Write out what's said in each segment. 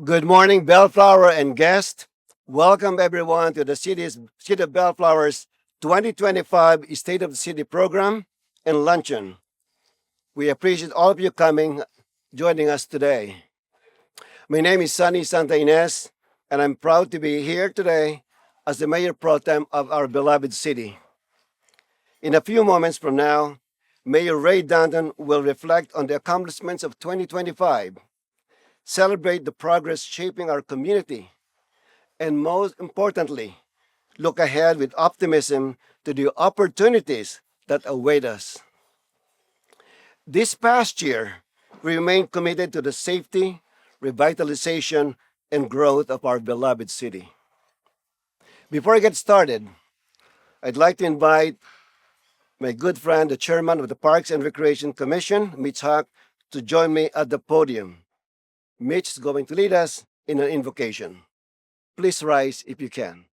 Good morning, Bellflower and guests. Welcome everyone to the City of Bellflower's 2025 State of the City program and luncheon. We appreciate all of you joining us today. My name is Sunny Santa Ines, and I'm proud to be here today as the Mayor Pro Tem of our beloved city. In a few moments from now, Mayor Ray Danton will reflect on the accomplishments of 2025, celebrate the progress shaping our community, and most importantly, look ahead with optimism to the opportunities that await us. This past year, we remained committed to the safety, revitalization, and growth of our beloved city. Before I get started, I'd like to invite my good friend, the chairman of the Parks and Recreation Commission, Mitch Hawk, to join me at the podium. Mitch is going to lead us in an invocation. Please rise if you can.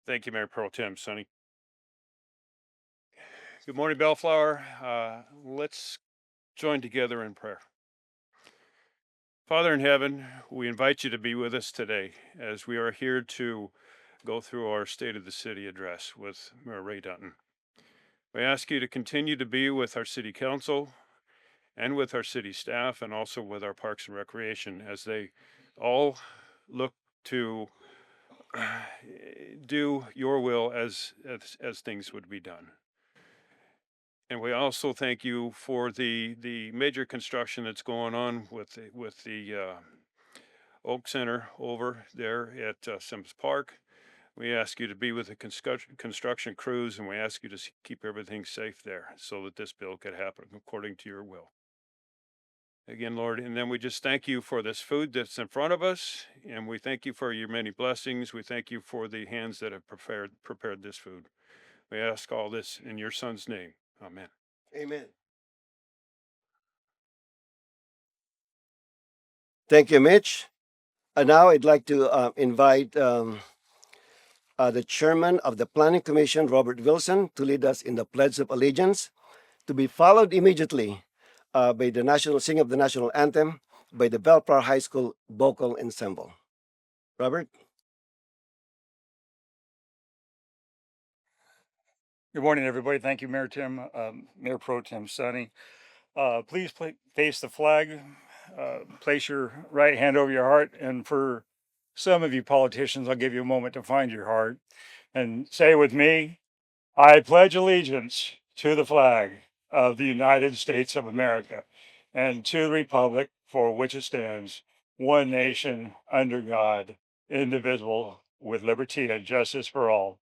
Thank you, Mayor Pro Tem Sonny. Good morning, Bellflower. Let's join together in prayer. Father in heaven, we invite you to be with us today as we are here to go through our State of the City address with Mayor Ray Dutton. We ask you to continue to be with our City Council and with our city staff and also with our Parks and Recreation as they all look to do your will as things would be done. And we also thank you for the major construction that's going on with the Oak Center over there at Sims Park. We ask you to be with the construction crews, and we ask you to keep everything safe there so that this bill could happen according to your will. Again, Lord, and then we just thank you for this food that's in front of us, and we thank you for your many blessings. We thank you for the hands that have prepared this food. We ask all this in your Son's name. Amen. Amen. Thank you, Mitch. And now I'd like to invite the chairman of the Planning Commission, Robert Wilson, to lead us in the Pledge of Allegiance, to be followed immediately by the national singing of the national anthem by the Bellflower High School vocal ensemble. Robert? Good morning, everybody. Thank you, Mayor Pro Tem Sonny. Please face the flag. Place your right hand over your heart. And for some of you politicians, I'll give you a moment to find your heart and say with me, I pledge allegiance to the flag of the United States of America and to the republic for which it stands, one nation under God, indivisible, with liberty and justice for all.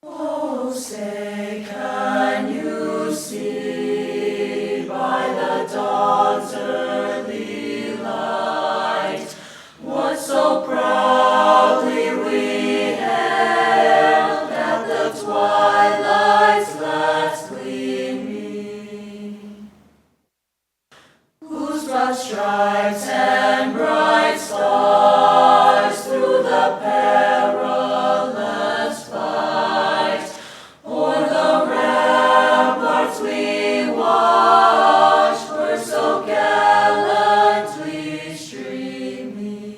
Oh, say, can you see by the dawn's early light what so proudly we hailed at the twilight's last gleaming, whose broad stripes and bright stars through the perilous fight o'er the ramparts we watched were so gallantly streaming,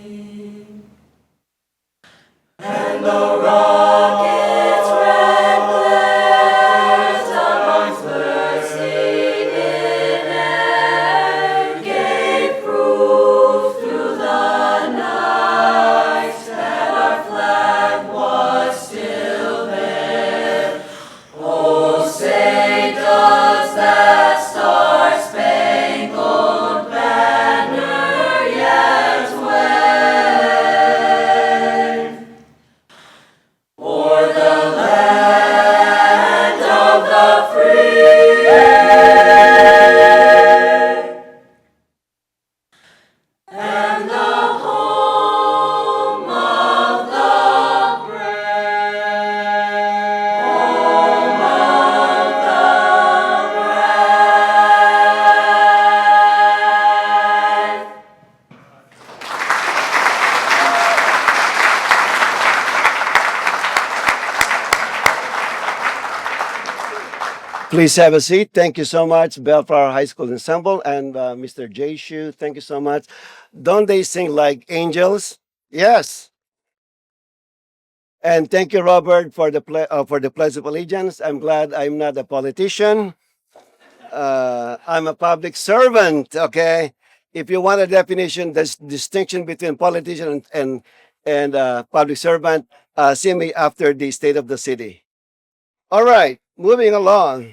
and the rocket's red glares amongst bursting in air gave proof through the night that our flag was still there. Oh, say does Please have a seat. Thank you so much, Bellflower High School Ensemble, and Mr. J. Shu. Thank you so much. Don't they sing like angels? Yes. And thank you, Robert, for the Pledge of Allegiance. I'm glad I'm not a politician. I'm a public servant. Okay. If you want a definition, there's distinction between politician and public servant. See me after the state of the city. All right. Moving along.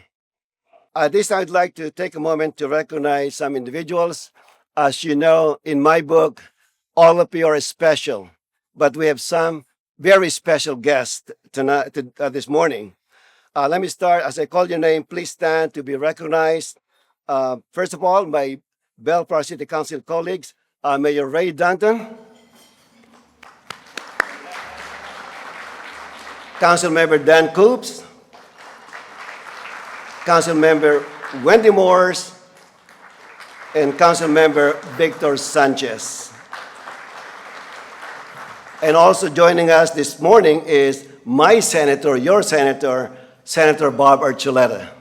This I'd like to take a moment to recognize some individuals. As you know, in my book, all of you are special, but we have some very special guests tonight, this morning. Let me start. As I call your name, please stand to be recognized. First of all, my Bellflower City Council colleagues, Mayor Ray Danton, Councilmember Dan Coops, Councilmember Wendy Morse, and Councilmember Victor Sanchez. And also joining us this morning is my senator, your senator, Senator Bob Archuleta.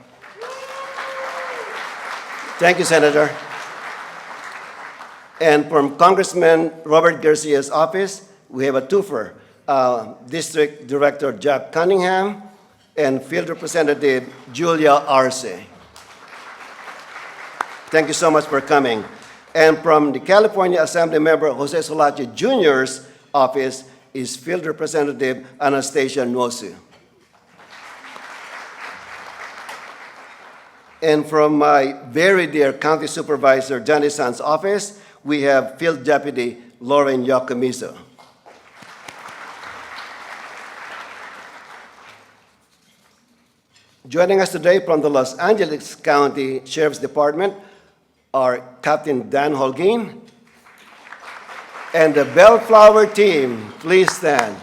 Thank you, Senator. And from Congressman Robert Garcia's office, we have a twofer, District Director Jack Cunningham and Field Representative Julia Arce. Thank you so much for coming. And from the California Assembly Member Jose Solache Jr.'s office is Field Representative Anastasia Nwosu. And from my very dear County Supervisor Johnny San's office, we have Field Deputy Lauren Yokomizo. Joining us today from the Los Angeles County Sheriff's Department are Captain Dan Holguin and the Bellflower team. Please stand.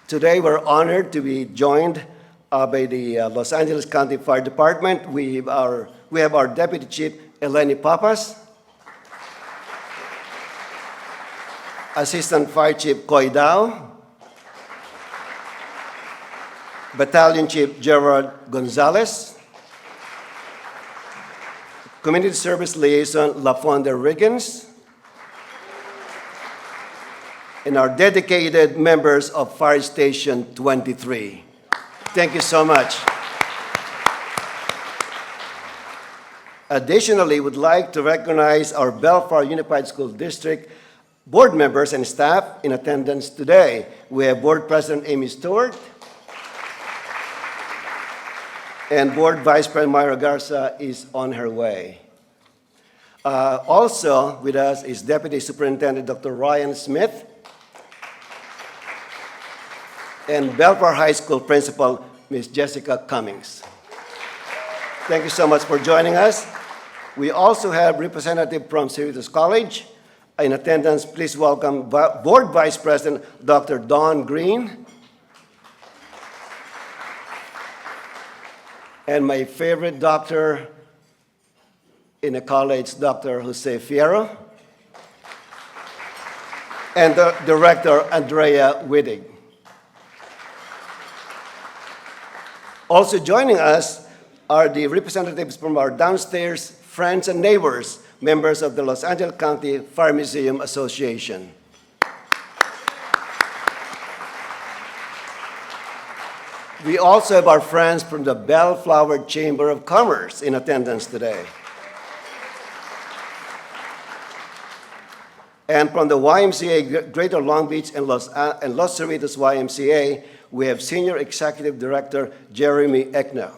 Today we're honored to be joined by the Los Angeles County Fire Department. We have our Deputy Chief, Eleni Papas, Assistant Fire Chief Koy Dao, Battalion Chief Gerard Gonzalez, Community Service Liaison LaFonda Riggins, and our dedicated members of Fire Station 23. Thank you so much. Additionally, we'd like to recognize our Bellflower Unified School District board members and staff in attendance today. We have Board President Amy Stewart and Board Vice President Myra Garza is on her way. Also with us is Deputy Superintendent Dr. Ryan Smith and Bellflower High School Principal Ms. Jessica Cummings. Thank you so much for joining us. We also have representative from Cerritos College. In attendance, please welcome Board Vice President Dr. Don Green and my favorite doctor in the college, Dr. Jose Fierro, and the Director Andrea Wittig. Also joining us are the representatives from our downstairs friends and neighbors, members of the Los Angeles County Fire Museum Association. We also have our friends from the Bellflower Chamber of Commerce in attendance today. And from the YMCA Greater Long Beach and Los Cerritos YMCA, we have Senior Executive Director Jeremy Ecknow.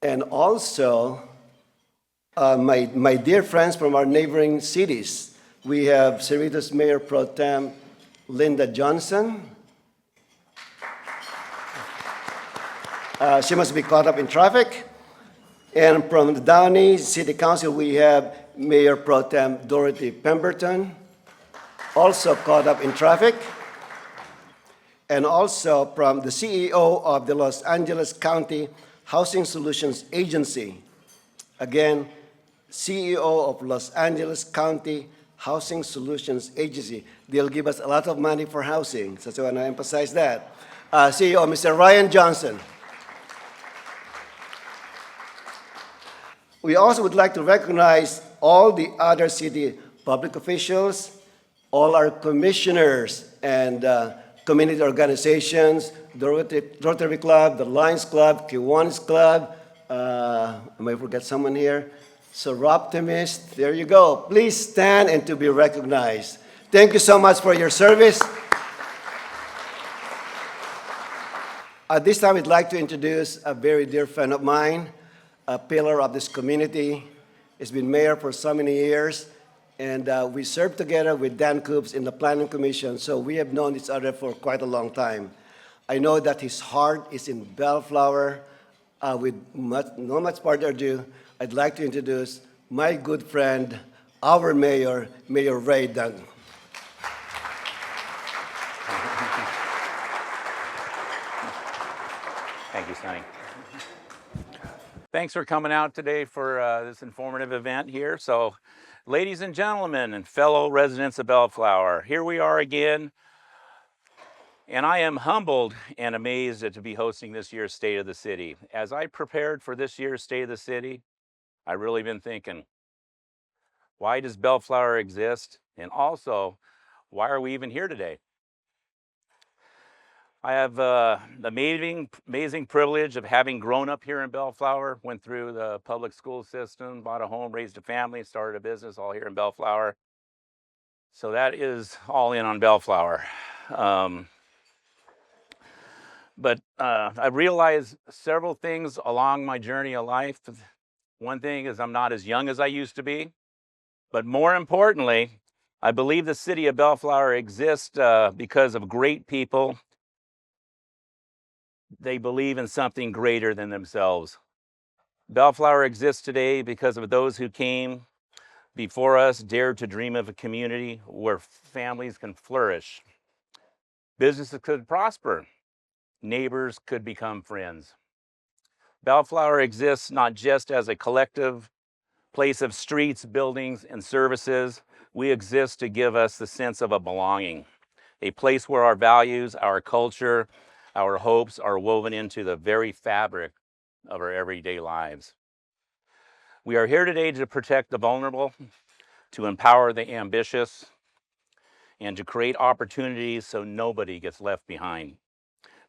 And also, my dear friends from our neighboring cities, we have Cerritos Mayor Pro Tem Linda Johnson. She must be caught up in traffic. And from the Downey City Council, we have Mayor Pro Tem Dorothy Pemberton, also caught up in traffic. And also from the CEO of the Los Angeles County Housing Solutions Agency. Again, CEO of Los Angeles County Housing Solutions Agency. They'll give us a lot of money for housing, so I want to emphasize that. CEO, Mr. Ryan Johnson. We also would like to recognize all the other city public officials, all our commissioners and community organizations, the Rotary Club, the Lions Club, Kiwanis Club. I might forget someone here. Seroptimist, there you go. Please stand and to be recognized. Thank you so much for your service. At this time, I'd like to introduce a very dear friend of mine, a pillar of this community. He's been mayor for so many years, and we served together with Dan Coops in the Planning Commission, so we have known each other for quite a long time. I know that his heart is in Bellflower. With no much further ado, I'd like to introduce my good friend, our mayor, Mayor Ray Dunn. Thank you, Sonny. Thanks for coming out today for this informative event here. So, ladies and gentlemen and fellow residents of Bellflower, here we are again. And I am humbled and amazed to be hosting this year's State of the City. As I prepared for this year's State of the City, I've really been thinking, why does Bellflower exist? And also, why are we even here today? I have the amazing privilege of having grown up here in Bellflower, went through the public school system, bought a home, raised a family, started a business all here in Bellflower. So that is all in on Bellflower. But I realized several things along my journey of life. One thing is I'm not as young as I used to be. But more importantly, I believe the city of Bellflower exists because of great people. They believe in something greater than themselves. Bellflower exists today because of those who came before us, dared to dream of a community where families can flourish. Businesses could prosper. Neighbors could become friends. Bellflower exists not just as a collective place of streets, buildings, and services. We exist to give us the sense of a belonging, a place where our values, our culture, our hopes are woven into the very fabric of our everyday lives. We are here today to protect the vulnerable, to empower the ambitious, and to create opportunities so nobody gets left behind.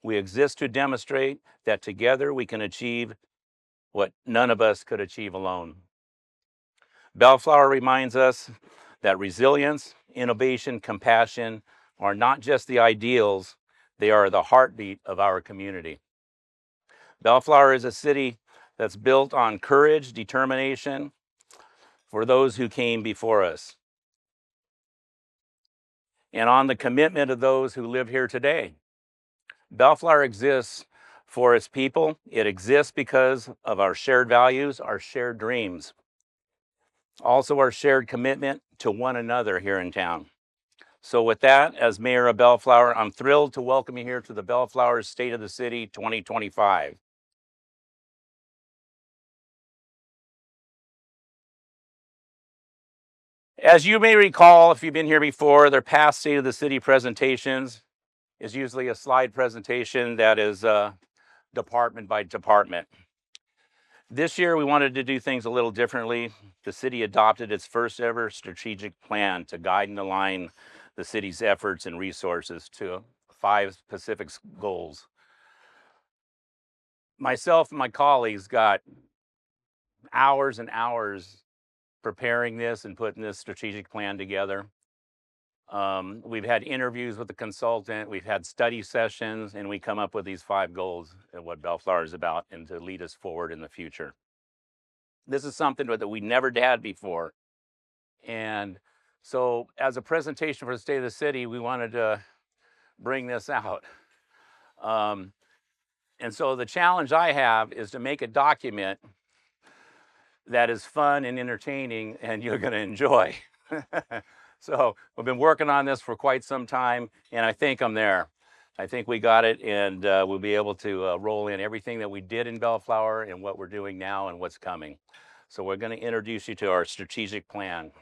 We exist to demonstrate that together we can achieve what none of us could achieve alone. Bellflower reminds us that resilience, innovation, compassion are not just the ideals, they are the heartbeat of our community. Bellflower is a city that's built on courage, determination for those who came before us, and on the commitment of those who live here today. Bellflower exists for its people. It exists because of our shared values, our shared dreams, also our shared commitment to one another here in town. So with that, as Mayor of Bellflower, I'm thrilled to welcome you here to the Bellflower State of the City 2025. As you may recall, if you've been here before, their past State of the City presentations is usually a slide presentation that is department by department. This year, we wanted to do things a little differently. The city adopted its first ever strategic plan to guide and align the city's efforts and resources to 5 specific goals. Myself and my colleagues got hours and hours preparing this and putting this strategic plan together. We've had interviews with the consultant, we've had study sessions, and we come up with these 5 goals of what Bellflower is about and to lead us forward in the future. This is something that we never had before. And so as a presentation for the State of the City, we wanted to bring this out. And so the challenge I have is to make a document that is fun and entertaining and you're going to enjoy. So we've been working on this for quite some time, and I think I'm there. I think we got it, and we'll be able to roll in everything that we did in Bellflower and what we're doing now and what's coming. So we're going to introduce you to our strategic plan.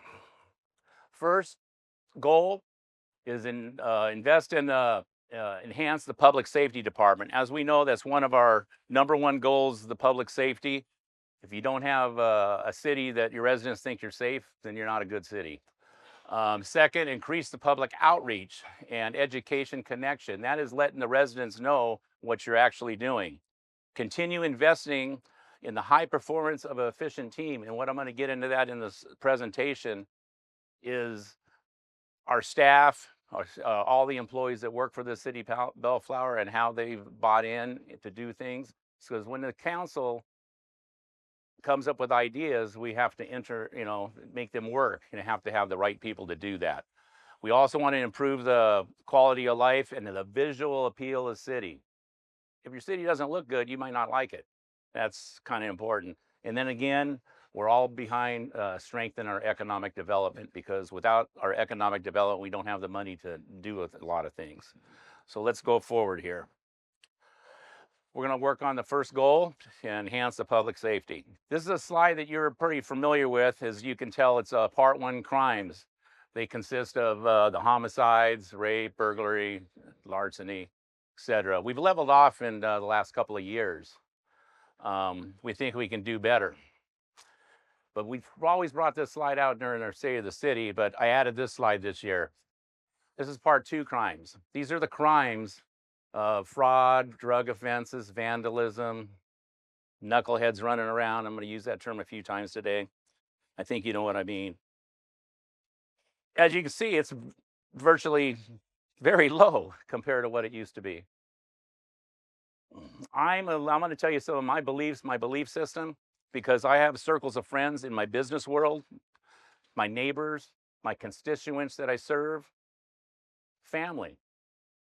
first goal is invest in enhance the public safety department. As we know, that's one of our #1 goals, the public safety. If you don't have a city that your residents think you're safe, then you're not a good city. Second, increase the public outreach and education connection. That is letting the residents know what you're actually doing. Continue investing in the high performance of an efficient team. And what I'm going to get into that in this presentation is our staff, all the employees that work for the city of Bellflower, and how they've bought in to do things. Because when the council comes up with ideas, we have to make them work, and have to have the right people to do that. We also want to improve the quality of life and the visual appeal of the city. If your city doesn't look good, you might not like it. That's kind of important. And then again, we're all behind strengthen our economic development, because without our economic development, we don't have the money to do a lot of things. So let's go forward here. We're going to work on the first goal, to enhance the public safety. This is a slide that you're pretty familiar with. As you can tell, it's Part 1 crimes. They consist of the homicides, rape, burglary, larceny, etc. We've leveled off in the last couple of years. We think we can do better. But we've always brought this slide out during our State of the City, but I added this slide this year. This is Part 2 crimes. These are the crimes of fraud, drug offenses, vandalism, knuckleheads running around. I'm going to use that term a few times today. I think you know what I mean. As you can see, it's virtually very low compared to what it used to be. I'm going to tell you some of my beliefs, my belief system, because I have circles of friends in my business world, my neighbors, my constituents that I serve, family.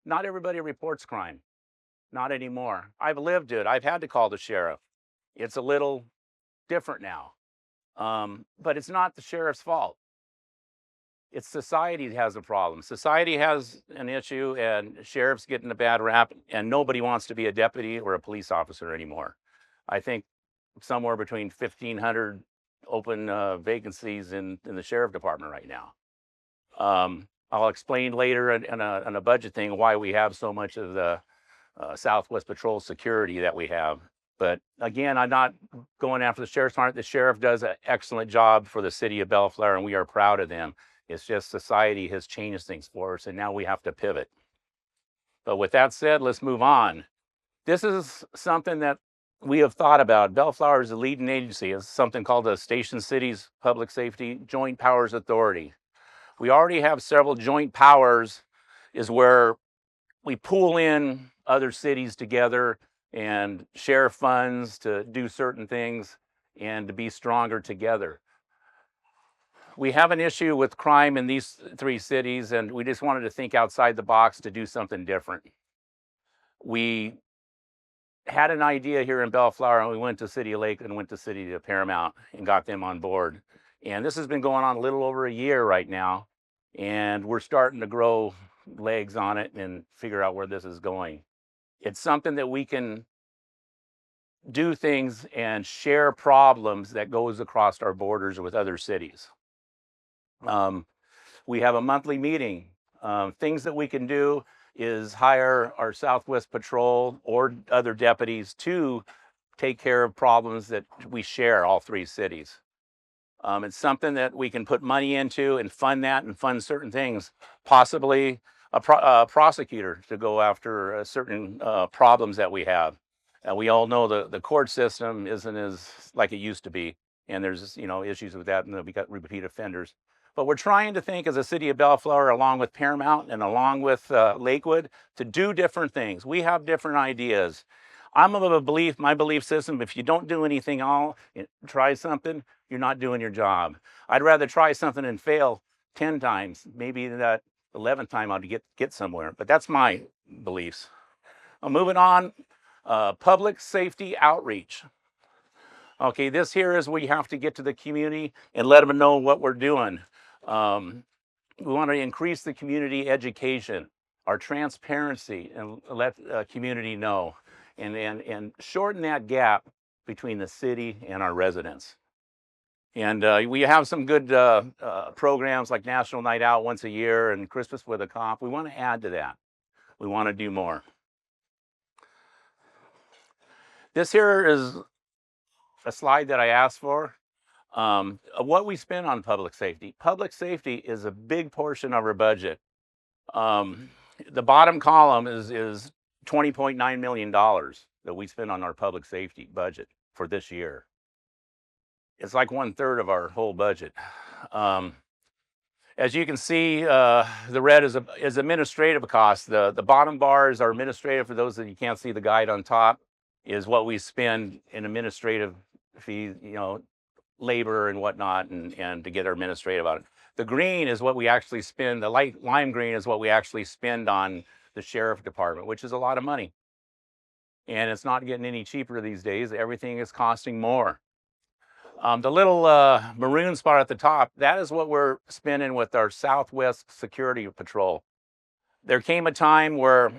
Not everybody reports crime. Not anymore. I've lived it. I've had to call the sheriff. It's a little different now. But it's not the sheriff's fault. It's society that has a problem. Society has an issue, and sheriff's getting a bad rap, and nobody wants to be a deputy or a police officer anymore. I think somewhere between 1,500 open vacancies in the sheriff department right now. I'll explain later in a budget thing why we have so much of the Southwest Patrol security that we have. But again, I'm not going after the sheriff's department. The sheriff does an excellent job for the city of Bellflower, and we are proud of them. It's just society has changed things for us, and now we have to pivot. But with that said, let's move on. This is something that we have thought about. Bellflower is a leading agency. It's something called the Station Cities Public Safety Joint Powers Authority. We already have several joint powers, is where we pool in other cities together and share funds to do certain things and to be stronger together. We have an issue with crime in these 3 cities, and we just wanted to think outside the box to do something different. We had an idea here in Bellflower, and we went to City of Lake and went to City of Paramount and got them on board. And this has been going on a little over a year right now, and we're starting to grow legs on it and figure out where this is going. It's something that we can do things and share problems that goes across our borders with other cities. We have a monthly meeting. Things that we can do is hire our Southwest Patrol or other deputies to take care of problems that we share, all 3 cities. It's something that we can put money into and fund that and fund certain things, possibly a prosecutor to go after certain problems that we have. We all know the court system isn't as like it used to be, and there's issues with that, and we got repeat offenders. But we're trying to think as a city of Bellflower, along with Paramount and along with Lakewood, to do different things. We have different ideas. I'm of a belief, my belief system, if you don't do anything try something, you're not doing your job. I'd rather try something and fail 10 times. Maybe that 11th time I'll get somewhere. But that's my beliefs. Moving on, public safety outreach. Okay, this here is where you have to get to the community and let them know what we're doing. We want to increase the community education, our transparency, and let the community know, and shorten that gap between the city and our residents. And we have some good programs like National Night Out once a year and Christmas with a Cop. We want to add to that. We want to do more. This here is a slide that I asked for. What we spend on public safety. Public safety is a big portion of our budget. The bottom column is $20.9 million that we spend on our public safety budget for this year. It's like 1/3 of our whole budget. As you can see, the red is administrative costs. The bottom bars are administrative. For those that you can't see the guide on top, is what we spend in administrative fees, labor and whatnot, and to get our administrative on it. The green is what we actually spend. The light lime green is what we actually spend on the sheriff department, which is a lot of money. And it's not getting any cheaper these days. Everything is costing more. The little maroon spot at the top, that is what we're spending with our Southwest Security Patrol. There came a time where,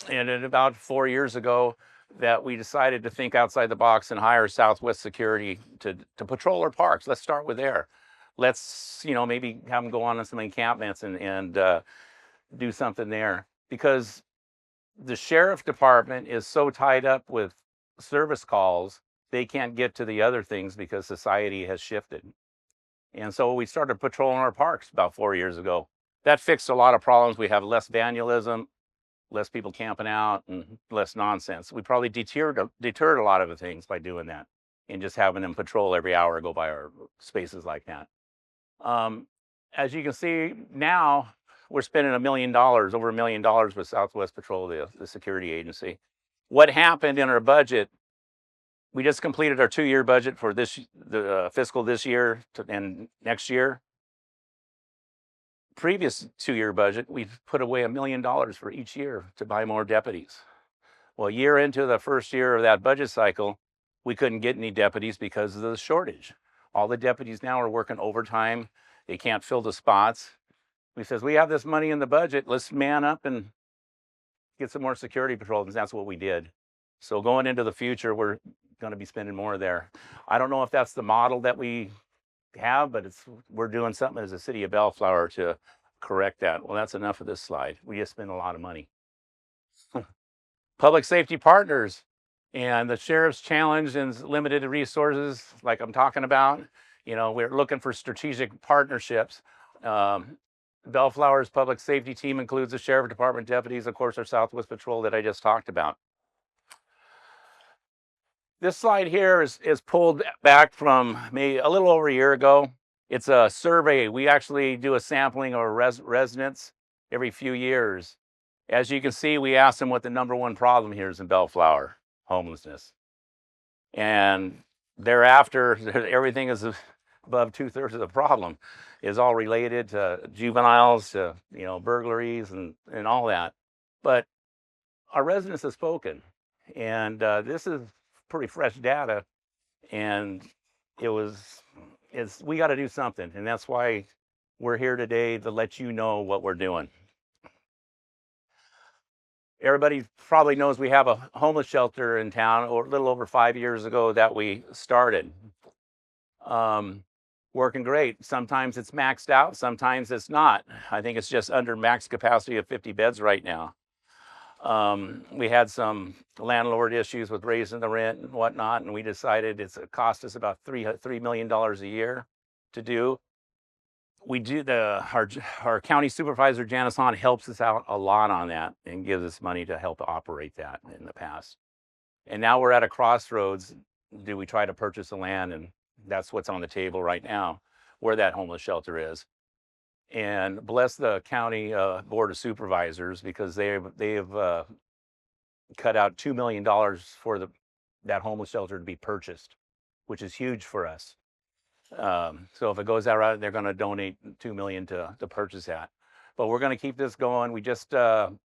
and about 4 years ago, that we decided to think outside the box and hire Southwest Security to patrol our parks. Let's start with there. Let's, maybe have them go on some encampments and do something there. Because the sheriff department is so tied up with service calls, they can't get to the other things because society has shifted. And so we started patrolling our parks about 4 years ago. That fixed a lot of problems. We have less vandalism, less people camping out, and less nonsense. We probably deterred a lot of the things by doing that and just having them patrol every hour, go by our spaces like that. As you can see now, we're spending $1 million, over $1 million with Southwest Patrol, the security agency. What happened in our budget? We just completed our 2-year budget for the fiscal this year and next year. Previous 2-year budget, we've put away $1 million for each year to buy more deputies. Well, a year into the first year of that budget cycle, we couldn't get any deputies because of the shortage. All the deputies now are working overtime. They can't fill the spots. We says, we have this money in the budget. Let's man up and get some more security patrols. And that's what we did. So going into the future, we're going to be spending more there. I don't know if that's the model that we have, but we're doing something as a city of Bellflower to correct that. Well, that's enough of this slide. We just spend a lot of money. Public safety partners and the sheriff's challenge and limited resources, like I'm talking about. We're looking for strategic partnerships. Bellflower's public safety team includes the sheriff department deputies, of course, our Southwest Patrol that I just talked about. This slide here is pulled back from maybe a little over a year ago. It's a survey. We actually do a sampling of residents every few years. As you can see, we asked them what the #1 problem here is in Bellflower: homelessness. And thereafter, everything is above 2/3 of the problem is all related to juveniles, to burglaries and all that. But our residents have spoken, and this is pretty fresh data, and we got to do something, and that's why we're here today, to let you know what we're doing. Everybody probably knows we have a homeless shelter in town, a little over 5 years ago that we started. Working great. Sometimes it's maxed out, sometimes it's not. I think it's just under max capacity of 50 beds right now. We had some landlord issues with raising the rent and whatnot, and we decided it cost us about $3 million a year to do. We do our county supervisor, Janice Hahn, helps us out a lot on that and gives us money to help operate that in the past. And now we're at a crossroads. Do we try to purchase the land? And that's what's on the table right now, where that homeless shelter is. And bless the county board of supervisors, because they have cut out $2 million for that homeless shelter to be purchased, which is huge for us. So if it goes out right, they're going to donate $2 million to purchase that. But we're going to keep this going. We just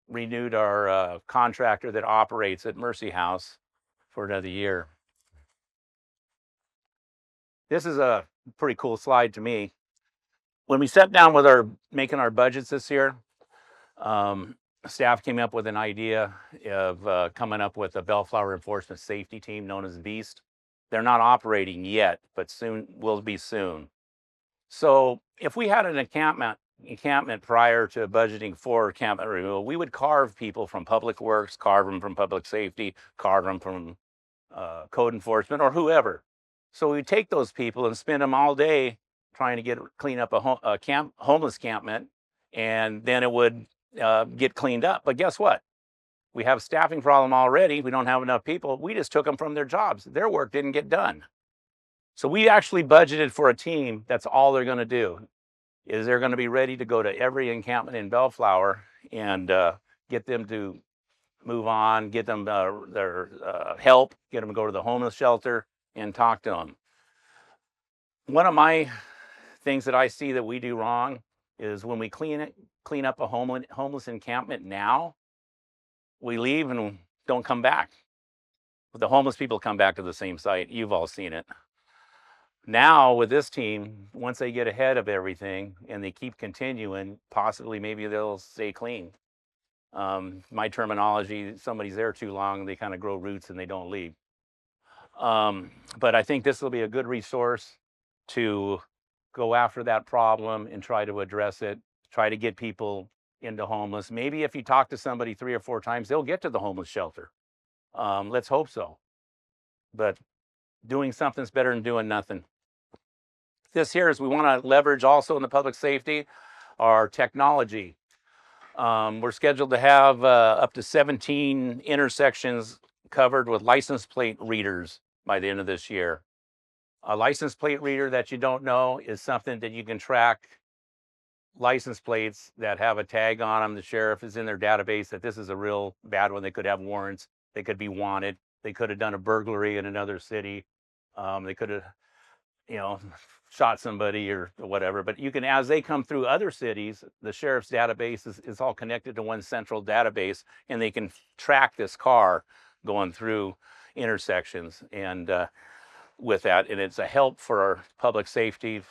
renewed our contractor that operates at Mercy House for another year. This is a pretty cool slide to me. When we sat down with making our budgets this year, staff came up with an idea of coming up with a Bellflower Enforcement Safety Team known as BEAST. They're not operating yet, but soon will be soon. So if we had an encampment prior to budgeting for encampment removal, we would carve people from public works, carve them from public safety, carve them from code enforcement or whoever. So we take those people and spend them all day trying to clean up a homeless campment, and then it would get cleaned up. But guess what? We have a staffing problem already. We don't have enough people. We just took them from their jobs. Their work didn't get done. So we actually budgeted for a team. That's all they're going to do. Is they're going to be ready to go to every encampment in Bellflower and get them to move on, get them their help, get them to go to the homeless shelter and talk to them. One of my things that I see that we do wrong is when we clean up a homeless encampment now, we leave and don't come back. But the homeless people come back to the same site. You've all seen it. Now with this team, once they get ahead of everything and they keep continuing, possibly maybe they'll stay clean. My terminology, somebody's there too long, they kind of grow roots and they don't leave. But I think this will be a good resource to go after that problem and try to address it, try to get people into homeless. Maybe if you talk to somebody 3 or 4 times, they'll get to the homeless shelter. Let's hope so. But doing something's better than doing nothing. This here is we want to leverage also in the public safety our technology. We're scheduled to have up to 17 intersections covered with license plate readers by the end of this year. A license plate reader that you don't know is something that you can track license plates that have a tag on them. The sheriff is in their database that this is a real bad one. They could have warrants. They could be wanted. They could have done a burglary in another city. They could have, shot somebody or whatever. But you can, as they come through other cities, the sheriff's database is all connected to one central database, and they can track this car going through intersections and with that. And it's a help for our public safety.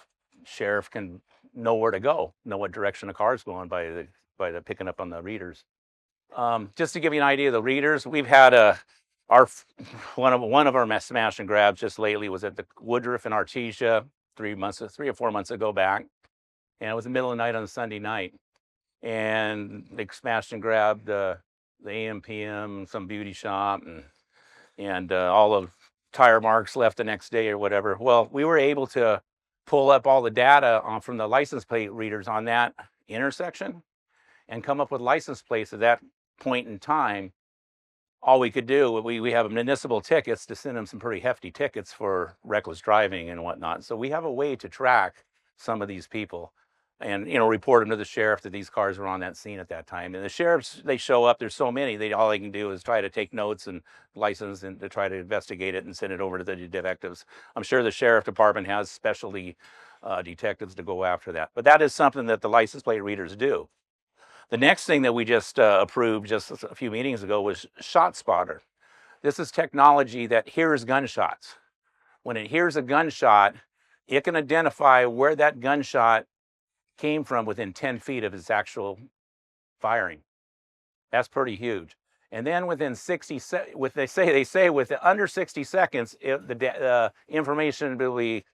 Sheriff can know where to go, know what direction the car's going by the picking up on the readers. Just to give you an idea of the readers, we've had one of our smash and grabs just lately was at the Woodruff in Artesia 3 or 4 months ago back, and it was the middle of the night on a Sunday night, and they smashed and grabbed the AM/PM, some beauty shop, and all of tire marks left the next day or whatever. Well, we were able to pull up all the data from the license plate readers on that intersection and come up with license plates at that point in time. All we could do, we have municipal tickets to send them some pretty hefty tickets for reckless driving and whatnot. So we have a way to track some of these people and, report them to the sheriff that these cars were on that scene at that time. And the sheriffs, they show up, there's so many, all they can do is try to take notes and license and to try to investigate it and send it over to the detectives. I'm sure the sheriff department has specialty detectives to go after that. But that is something that the license plate readers do. The next thing that we just approved just a few meetings ago was ShotSpotter. This is technology that hears gunshots. When it hears a gunshot, it can identify where that gunshot came from within 10 feet of its actual firing. That's pretty huge. And then within 60 under 60 seconds, the information will be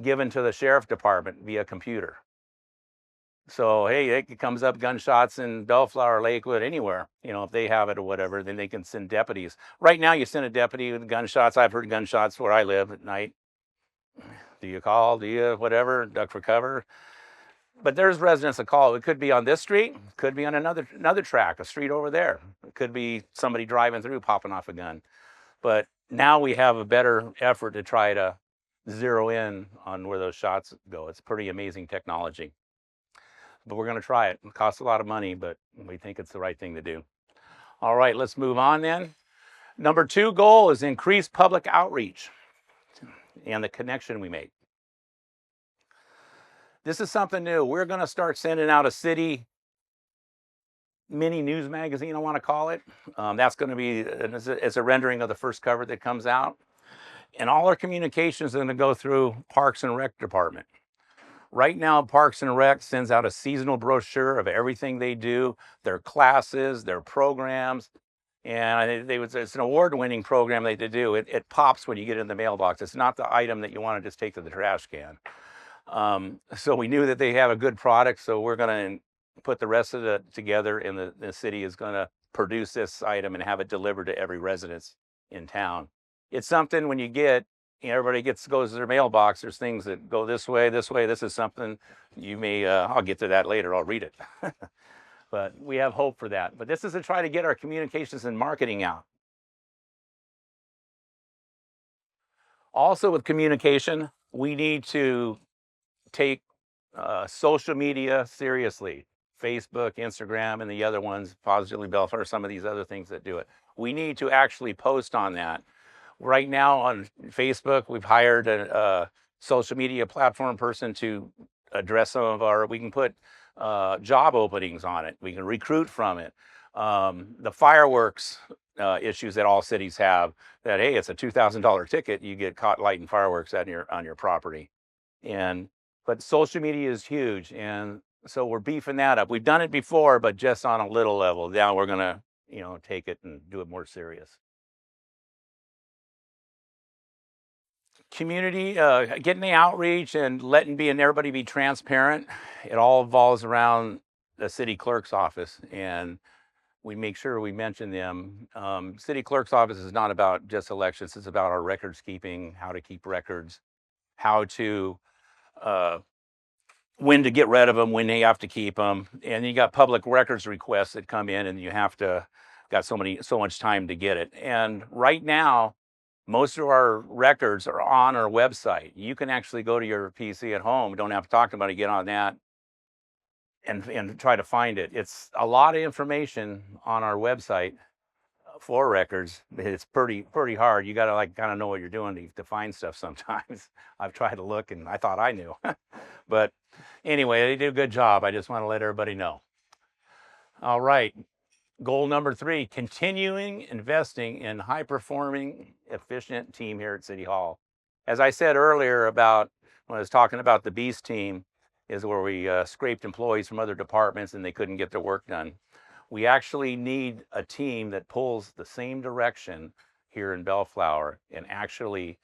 given to the sheriff department via computer. So, hey, it comes up gunshots in Bellflower, Lakewood, anywhere, if they have it or whatever, then they can send deputies. Right now, you send a deputy with gunshots. I've heard gunshots where I live at night. Do you call? Do you whatever? Duck for cover? But there's residents that call. It could be on this street, could be on another track, a street over there. It could be somebody driving through, popping off a gun. But now we have a better effort to try to zero in on where those shots go. It's pretty amazing technology. But we're going to try it. It costs a lot of money, but we think it's the right thing to do. All right, let's move on then. Number 2 goal is increase public outreach and the connection we make. This is something new. We're going to start sending out a city mini news magazine, I want to call it. That's going to be, it's a rendering of the first cover that comes out. And all our communications are going to go through Parks and Rec Department. Right now, Parks and Rec sends out a seasonal brochure of everything they do, their classes, their programs, And it's an award-winning program they do. It pops when you get it in the mailbox. It's not the item that you want to just take to the trash can. So we knew that they have a good product, so we're going to put the rest of it together, and the city is going to produce this item and have it delivered to every residence in town. It's something when you get, everybody goes to their mailbox. There's things that go this way, this way. This is something you may, I'll get to that later. I'll read it. But we have hope for that. But this is to try to get our communications and marketing out. Also with communication, we need to take social media seriously. Facebook, Instagram, and the other ones, Positively Bellflower, some of these other things that do it. We need to actually post on that. Right now on Facebook, we've hired a social media platform person to address some of our, we can put job openings on it. We can recruit from it. The fireworks issues that all cities have, that, hey, it's a $2,000 ticket, you get caught lighting fireworks on your property. But social media is huge, and so we're beefing that up. We've done it before, but just on a little level. Now we're gonna, take it and do it more serious. Community, getting the outreach and everybody be transparent. It all evolves around the city clerk's office, and we make sure we mention them. City clerk's office is not about just elections. It's about our records keeping, how to keep records, how to when to get rid of them, when they have to keep them. And you got public records requests that come in, and you have to got so much time to get it. And right now, most of our records are on our website. You can actually go to your PC at home. Don't have to talk to anybody, get on that and try to find it. It's a lot of information on our website for records. It's pretty hard. You got to kind of know what you're doing to find stuff sometimes. I've tried to look and I thought I knew. But anyway, they do a good job. I just want to let everybody know. All right. Goal number 3, continuing investing in high-performing, efficient team here at City Hall. As I said earlier when I was talking about the Beast team, is where we scraped employees from other departments and they couldn't get their work done. We actually need a team that pulls the same direction here in Bellflower and actually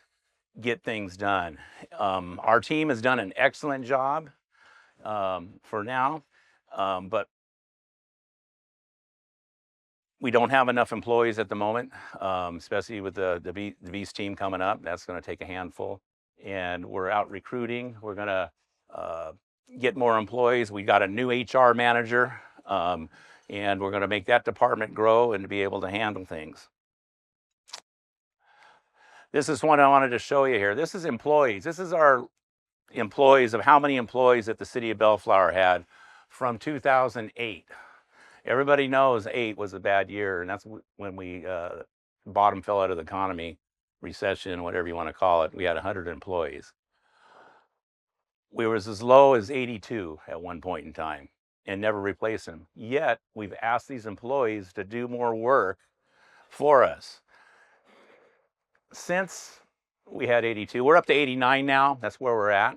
get things done. Our team has done an excellent job for now, but we don't have enough employees at the moment, especially with the Beast team coming up. That's going to take a handful. And we're out recruiting. We're going to get more employees. We got a new HR manager, and we're going to make that department grow and be able to handle things. This is one I wanted to show you here. This is employees. This is our employees of how many employees that the city of Bellflower had from 2008. Everybody knows 8 was a bad year, and that's when we bottom fell out of the economy, recession, whatever you want to call it. We had 100 employees. We was as low as 82 at one point in time and never replaced them. Yet we've asked these employees to do more work for us. Since we had 82, we're up to 89 now. That's where we're at.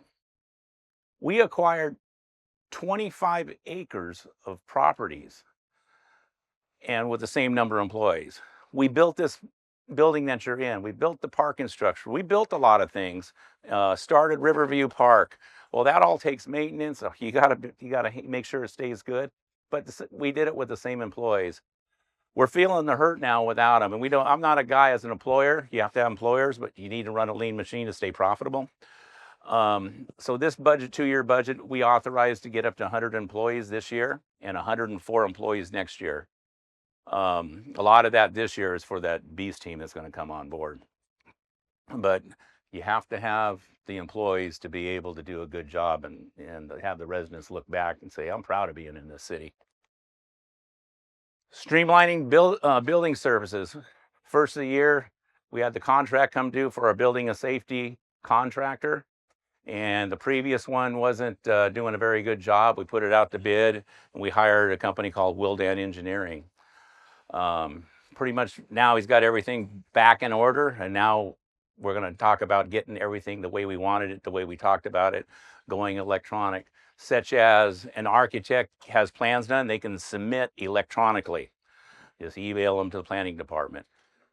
We acquired 25 acres of properties, and with the same number of employees. We built this building that you're in. We built the parking structure. We built a lot of things. Started Riverview Park. Well, that all takes maintenance. You gotta make sure it stays good. But we did it with the same employees. We're feeling the hurt now without them. And I'm not a guy as an employer. You have to have employers, but you need to run a lean machine to stay profitable. So this budget, 2-year budget, we authorized to get up to 100 employees this year and 104 employees next year. A lot of that this year is for that Beast team that's going to come on board. But you have to have the employees to be able to do a good job and have the residents look back and say, I'm proud of being in this city. Streamlining building services. First of the year, we had the contract come due for our building and safety contractor. And the previous one wasn't doing a very good job. We put it out to bid, and we hired a company called Wildan Engineering. Pretty much now he's got everything back in order, and now we're going to talk about getting everything the way we wanted it, the way we talked about it, going electronic, such as an architect has plans done, they can submit electronically. Just email them to the planning department,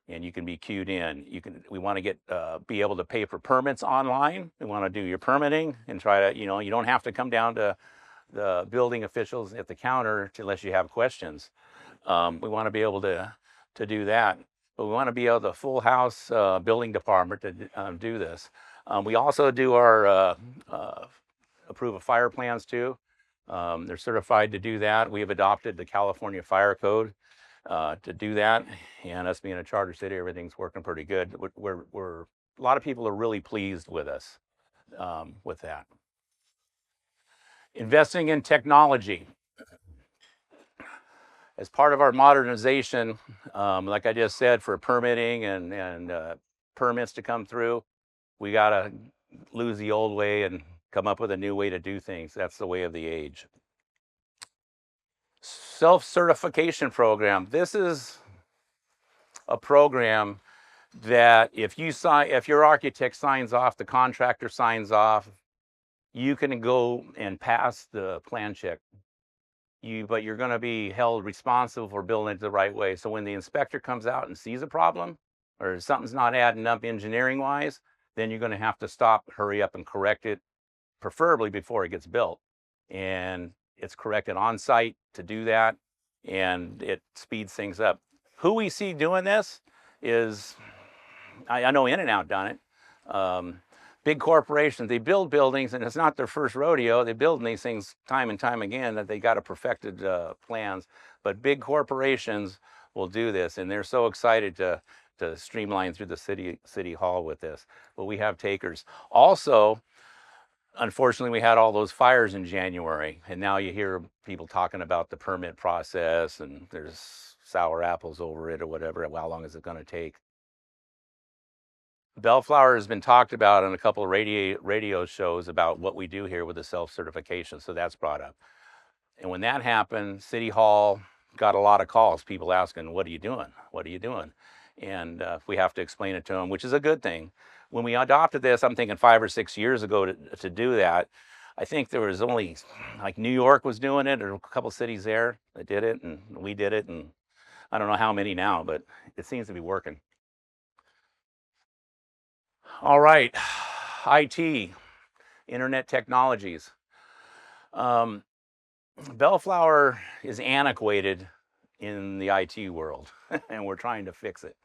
and you can be queued in. We want to get be able to pay for permits online. We want to do your permitting and try to, you know, you don't have to come down to the building officials at the counter unless you have questions. We want to be able to do that, but we want to be able to full house building department to do this. We also do our approve of fire plans too. They're certified to do that. We have adopted the California Fire Code to do that, and us being a charter city, everything's working pretty good. We're a lot of people are really pleased with us with that. Investing in technology. As part of our modernization, like I just said, for permitting and permits to come through, we got to lose the old way and come up with a new way to do things. That's the way of the age. Self-certification program. This is a program that if your architect signs off, the contractor signs off, you can go and pass the plan check. But you're going to be held responsible for building it the right way. So when the inspector comes out and sees a problem or something's not adding up engineering wise, then you're going to have to stop, hurry up and correct it, preferably before it gets built. And it's corrected on site to do that, and it speeds things up. Who we see doing this is, I know In-N-Out done it. Big corporations, they build buildings, and it's not their first rodeo. They build these things time and time again, that they got a perfected plans. But big corporations will do this, and they're so excited to streamline through the city hall with this. But we have takers. Also, unfortunately, we had all those fires in January, and now you hear people talking about the permit process, and there's sour apples over it or whatever. How long is it going to take? Bellflower has been talked about on a couple of radio shows about what we do here with the self-certification, so that's brought up. And when that happened, City Hall got a lot of calls, people asking, what are you doing? What are you doing? And we have to explain it to them, which is a good thing. When we adopted this, I'm thinking 5 or 6 years ago to do that, I think there was only, like New York was doing it, or a couple cities there that did it, and we did it, and I don't know how many now, but it seems to be working. All right, IT, internet technologies. Bellflower is antiquated in the IT world, and we're trying to fix it.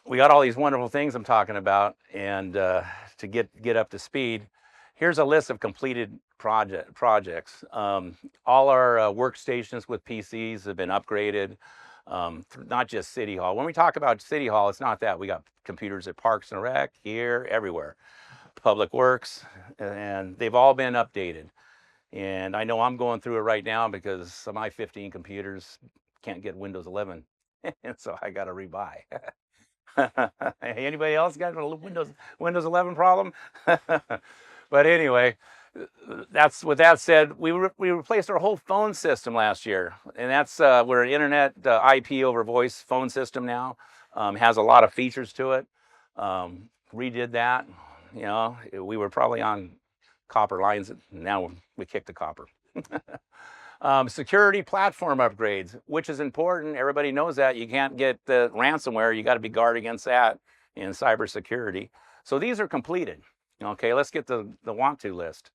We got all these wonderful things I'm talking about, and to get up to speed, here's a list of completed projects. All our workstations with PCs have been upgraded. Not just City Hall. When we talk about City Hall, it's not that. We got computers at Parks and Rec, here, everywhere. Public Works, and they've all been updated. And I know I'm going through it right now because some of my 15 computers can't get Windows 11. And so I got to rebuy. Anybody else got a Windows 11 problem? But anyway, with that said, we replaced our whole phone system last year, and that's we're an internet IP over voice phone system now. Has a lot of features to it. Redid that. You know, we were probably on copper lines. Now we kicked the copper. Security platform upgrades, which is important. Everybody knows that. You can't get the ransomware. You got to be guarded against that in cybersecurity. So these are completed. Okay, let's get the want to list.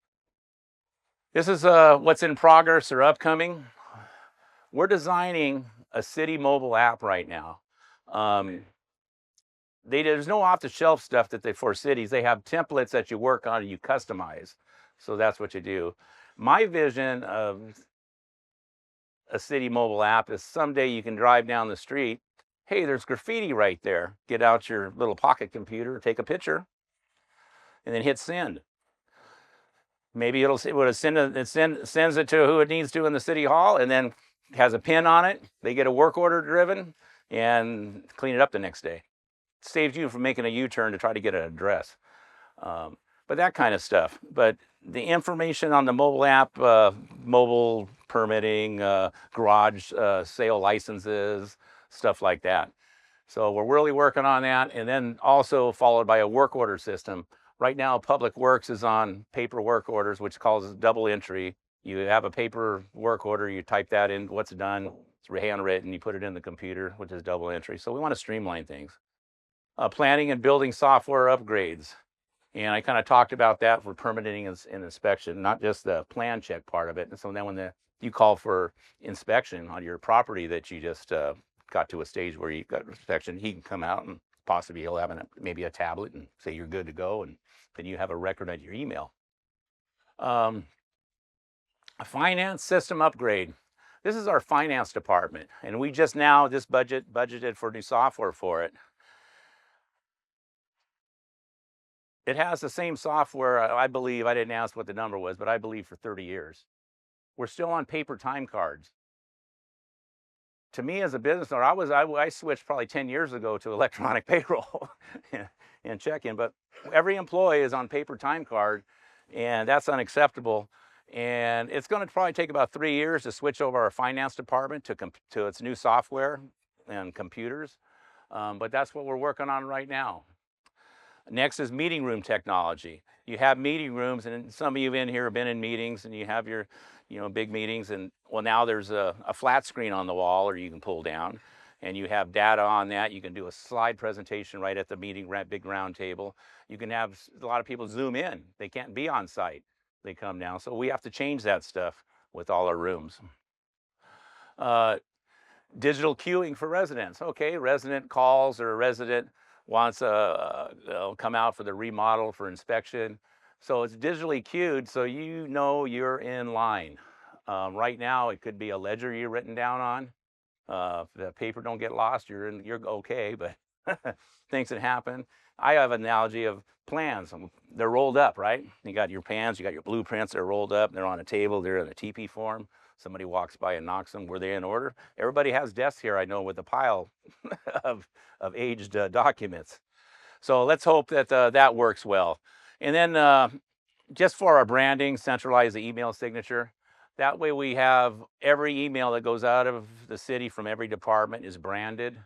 This is what's in progress or upcoming. We're designing a city mobile app right now. There's no off-the-shelf stuff for cities. They have templates that you work on and you customize. So that's what you do. My vision of a city mobile app is someday you can drive down the street. Hey, there's graffiti right there. Get out your little pocket computer, take a picture, and then hit send. Maybe it sends it to who it needs to in the city hall, and then has a pin on it. They get a work order driven and clean it up the next day. It saves you from making a U-turn to try to get an address. But that kind of stuff. But the information on the mobile app, mobile permitting, garage sale licenses, stuff like that. So we're really working on that, and then also followed by a work order system. Right now, Public Works is on paper work orders, which causes double entry. You have a paper work order, you type that in, what's done, It's handwritten, you put it in the computer, which is double entry. So we want to streamline things. Planning and building software upgrades. And I kind of talked about that for permitting and inspection, not just the plan check part of it. And so then when you call for inspection on your property that you just got to a stage where you got inspection, he can come out and possibly he'll have maybe a tablet and say you're good to go. And then you have a record at your email. A finance system upgrade. This is our finance department. And we just now, this budgeted for new software for it. It has the same software, I believe, I didn't ask what the number was, but I believe for 30 years. We're still on paper time cards. To me as a business owner, I switched probably 10 years ago to electronic payroll and check-in, but every employee is on paper time card, and that's unacceptable. And it's going to probably take about 3 years to switch over our finance department to its new software and computers, but that's what we're working on right now. Next is meeting room technology. You have meeting rooms, and some of you in here have been in meetings, and you have your, big meetings, and well, now there's a flat screen on the wall, or you can pull down, and you have data on that. You can do a slide presentation right at the meeting, big round table. You can have a lot of people Zoom in. They can't be on site. They come down, so we have to change that stuff with all our rooms. Digital queuing for residents. Okay, resident calls or a resident wants they'll come out for the remodel for inspection. So it's digitally queued, so you know you're in line. Right now, it could be a ledger you're written down on. If the paper don't get lost, you're okay, but things that happen. I have an analogy of plans. They're rolled up, right? You got your plans, you got your blueprints, they're rolled up, they're on a table, they're in a TP form. Somebody walks by and knocks them. Were they in order? Everybody has desks here, I know, with a pile of aged documents. So let's hope that that works well. And then just for our branding, centralize the email signature. That way we have every email that goes out of the city from every department is branded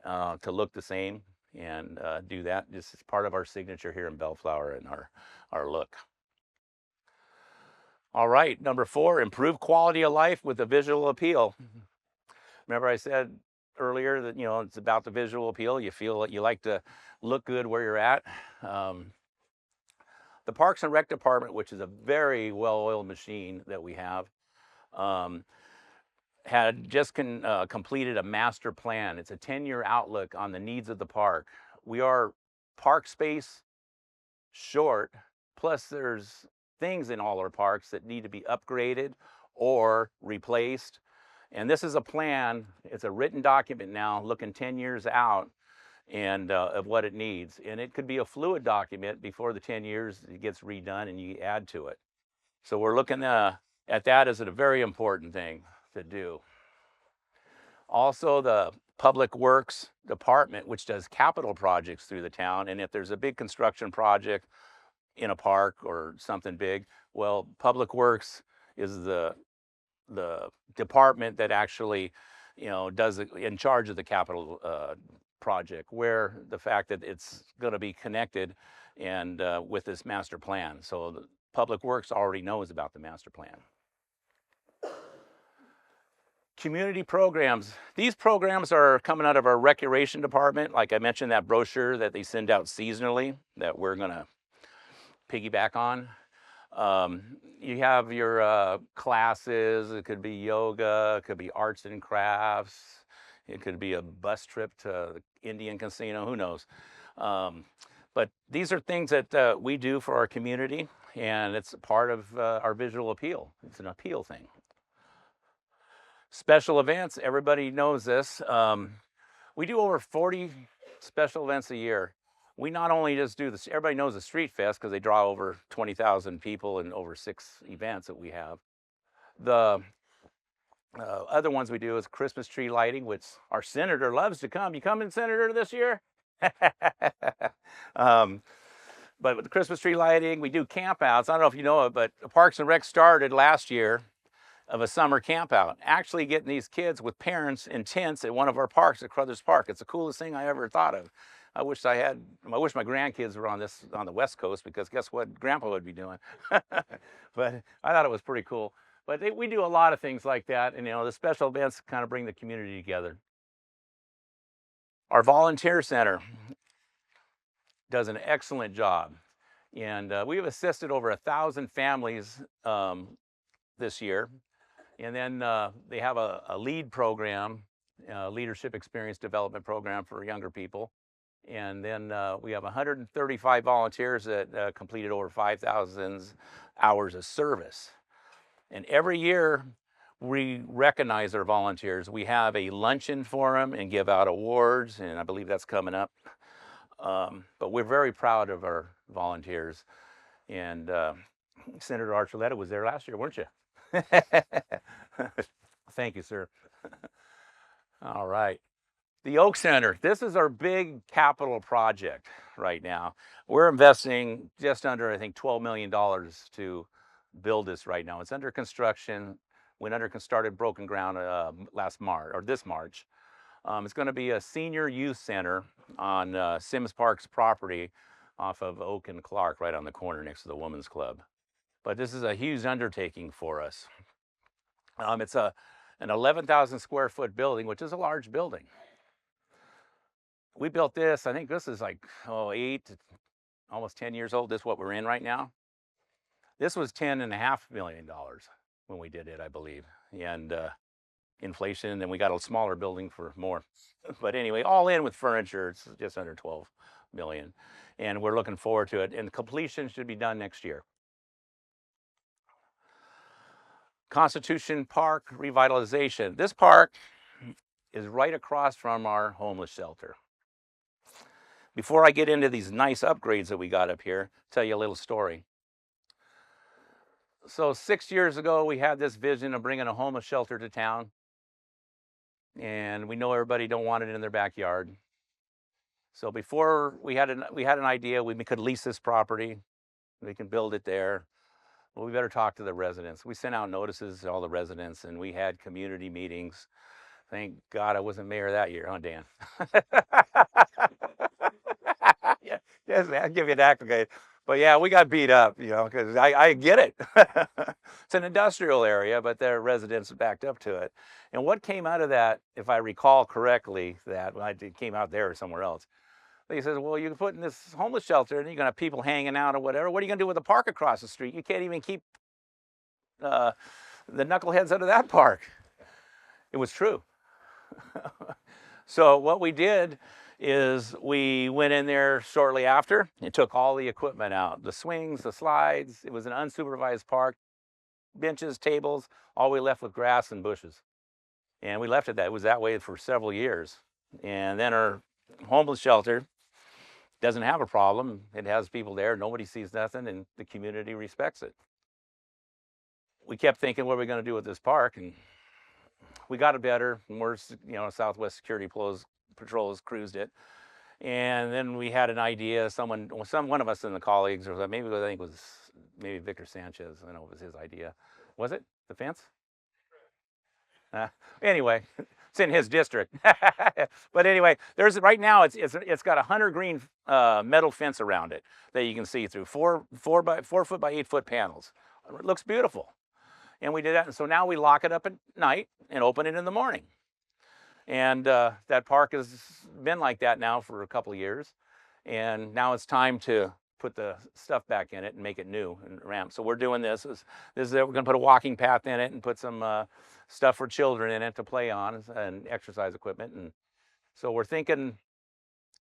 to look the same, and do that. This is part of our signature here in Bellflower and our look. All right, number 4, improve quality of life with a visual appeal. Remember I said earlier that, it's about the visual appeal. You feel that you like to look good where you're at. The Parks and Rec Department, which is a very well-oiled machine that we have, had just completed a master plan. It's a 10-year outlook on the needs of the park. We are park space short, plus there's things in all our parks that need to be upgraded or replaced. And this is a plan. It's a written document now looking 10 years out and of what it needs. And it could be a fluid document before the 10 years it gets redone and you add to it. So we're looking at that as a very important thing to do. Also, the Public Works Department, which does capital projects through the town. And if there's a big construction project in a park or something big, well, Public Works is the department that actually, does in charge of the capital project, where the fact that it's going to be connected and with this master plan. So the Public Works already knows about the master plan. Community programs. These programs are coming out of our recreation department. Like I mentioned, that brochure that they send out seasonally that we're going to piggyback on. You have your classes. It could be yoga, it could be arts and crafts, it could be a bus trip to the Indian casino, who knows. But these are things that we do for our community, and it's part of our visual appeal. It's an appeal thing. Special events, everybody knows this. We do over 40 special events a year. We not only just do this, everybody knows the Street Fest because they draw over 20,000 people in over 6 events that we have. The other ones we do is Christmas tree lighting, which our senator loves to come. You coming, Senator, this year? But with the Christmas tree lighting, we do campouts. I don't know if you know it, but Parks and Rec started last year of a summer campout, actually getting these kids with parents in tents at one of our parks at Crothers Park. It's the coolest thing I ever thought of. I wish my grandkids were on the West Coast, because guess what Grandpa would be doing. But I thought it was pretty cool. But we do a lot of things like that, and the special events kind of bring the community together. Our volunteer center does an excellent job, and we have assisted over 1,000 families this year. And then they have a lead program, leadership experience development program for younger people. And then we have 135 volunteers that completed over 5,000 hours of service. And every year we recognize our volunteers. We have a luncheon for them and give out awards, and I believe that's coming up. But we're very proud of our volunteers. And Senator Archuleta was there last year, weren't you? Thank you, sir. All right. The Oak Center. This is our big capital project right now. We're investing just under, I think, $12 million to build this right now. It's under construction. Started broken ground last March, or this March. It's going to be a senior youth center on Sims Park's property off of Oak and Clark, right on the corner next to the Women's Club. But this is a huge undertaking for us. It's an 11,000 square foot building, which is a large building. We built this, I think this is like, 8 to almost 10 years old. This is what we're in right now. This was $10.5 million when we did it, I believe. And inflation, and we got a smaller building for more. But anyway, all in with furniture, it's just under 12 million. And we're looking forward to it. And completion should be done next year. Constitution Park revitalization. This park is right across from our homeless shelter. Before I get into these nice upgrades that we got up here, I'll tell you a little story. So 6 years ago, we had this vision of bringing a homeless shelter to town. And we know everybody don't want it in their backyard. So before we had an idea, we could lease this property. We can build it there. Well, we better talk to the residents. We sent out notices to all the residents, and we had community meetings. Thank God I wasn't mayor that year, huh, Dan? Yeah, yes, man, I'll give you that. Okay. But yeah, we got beat up, because I get it. It's an industrial area, but their residents backed up to it. And what came out of that, if I recall correctly, it came out there or somewhere else, he says, well, you can put in this homeless shelter and you're going to have people hanging out or whatever. What are you going to do with the park across the street? You can't even keep the knuckleheads out of that park. It was true. So what we did is we went in there shortly after and took all the equipment out, the swings, the slides. It was an unsupervised park, benches, tables, all we left with grass and bushes. And we left it that. It was that way for several years. And then our homeless shelter doesn't have a problem. It has people there. Nobody sees nothing, and the community respects it. We kept thinking, what are we going to do with this park? And we got it better. More, Southwest Security Patrol has cruised it. And then we had an idea. One of us in the colleagues, or maybe I think it was Victor Sanchez. I know it was his idea. Was it the fence? Anyway, it's in his district. But anyway, right now it's got a 100 green metal fence around it that you can see through 4 foot by 8 foot panels. It looks beautiful. And we did that, and so now we lock it up at night and open it in the morning. And that park has been like that now for a couple of years, and now it's time to put the stuff back in it and make it new and ramp. So we're doing this. We're going to put a walking path in it and put some stuff for children in it to play on and exercise equipment. And so we're thinking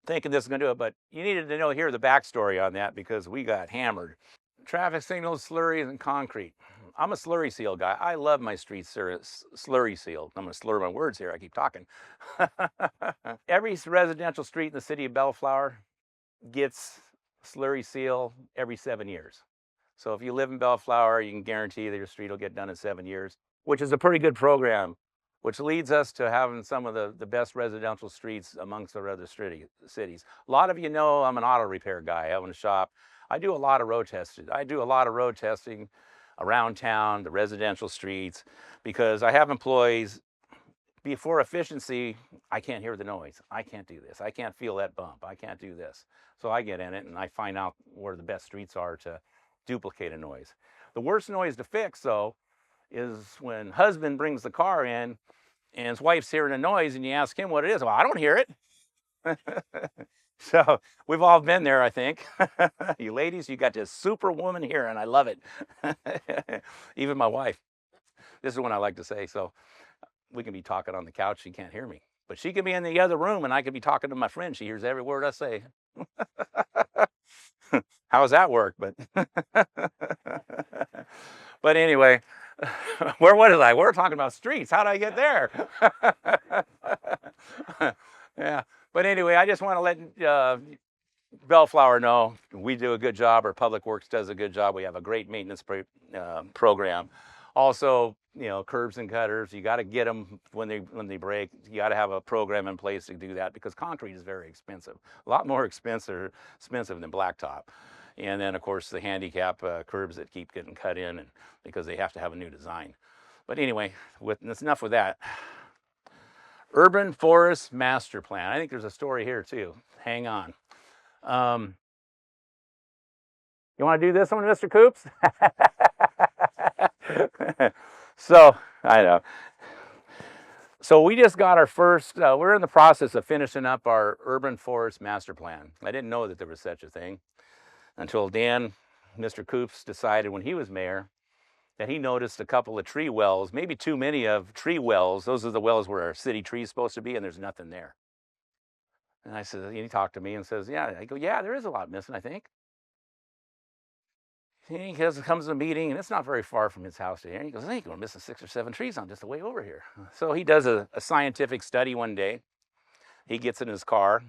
this is going to do it. But you needed to hear the backstory on that because we got hammered. Traffic signals, slurries, and concrete. I'm a slurry seal guy. I love my street slurry seal. I'm going to slur my words here. I keep talking. Every residential street in the city of Bellflower gets slurry seal every 7 years. So if you live in Bellflower, you can guarantee that your street will get done in 7 years, which is a pretty good program, which leads us to having some of the best residential streets amongst our other cities. A lot of you know I'm an auto repair guy. I own a shop. I do a lot of road testing. Around town, the residential streets, because I have employees. For efficiency, I can't hear the noise. I can't do this. I can't feel that bump. I can't do this. So I get in it and I find out where the best streets are to duplicate a noise. The worst noise to fix, though, is when husband brings the car in and his wife's hearing a noise and you ask him what it is. Well, I don't hear it. So we've all been there, I think. You ladies, you got this superwoman here and I love it. Even my wife. This is one I like to say. So we can be talking on the couch. She can't hear me. But she could be in the other room and I could be talking to my friend. She hears every word I say. How does that work? But but anyway, where was I? We're talking about streets. How did I get there? Yeah. But anyway, I just want to let Bellflower know we do a good job. Our Public Works does a good job. We have a great maintenance program. Also, you know, curbs and gutters. You got to get them when they break. You got to have a program in place to do that because concrete is very expensive. A lot more expensive than blacktop. And then, of course, the handicap curbs that keep getting cut in, and because they have to have a new design. But anyway, that's enough with that. Urban Forest Master Plan. I think there's a story here too. Hang on. You want to do this one, Mr. Coops? So, I know. So we just got our first, we're in the process of finishing up our Urban Forest Master Plan. I didn't know that there was such a thing until Dan, Mr. Coops, decided when he was mayor that he noticed a couple of tree wells, maybe too many of tree wells. Those are the wells where our city tree is supposed to be, and there's nothing there. And I said, and he talked to me and says, yeah. I go, yeah, there is a lot missing, I think. He comes to a meeting, and it's not very far from his house here. He goes, I think we're missing 6 or 7 trees on just the way over here. So he does a scientific study one day. He gets in his car.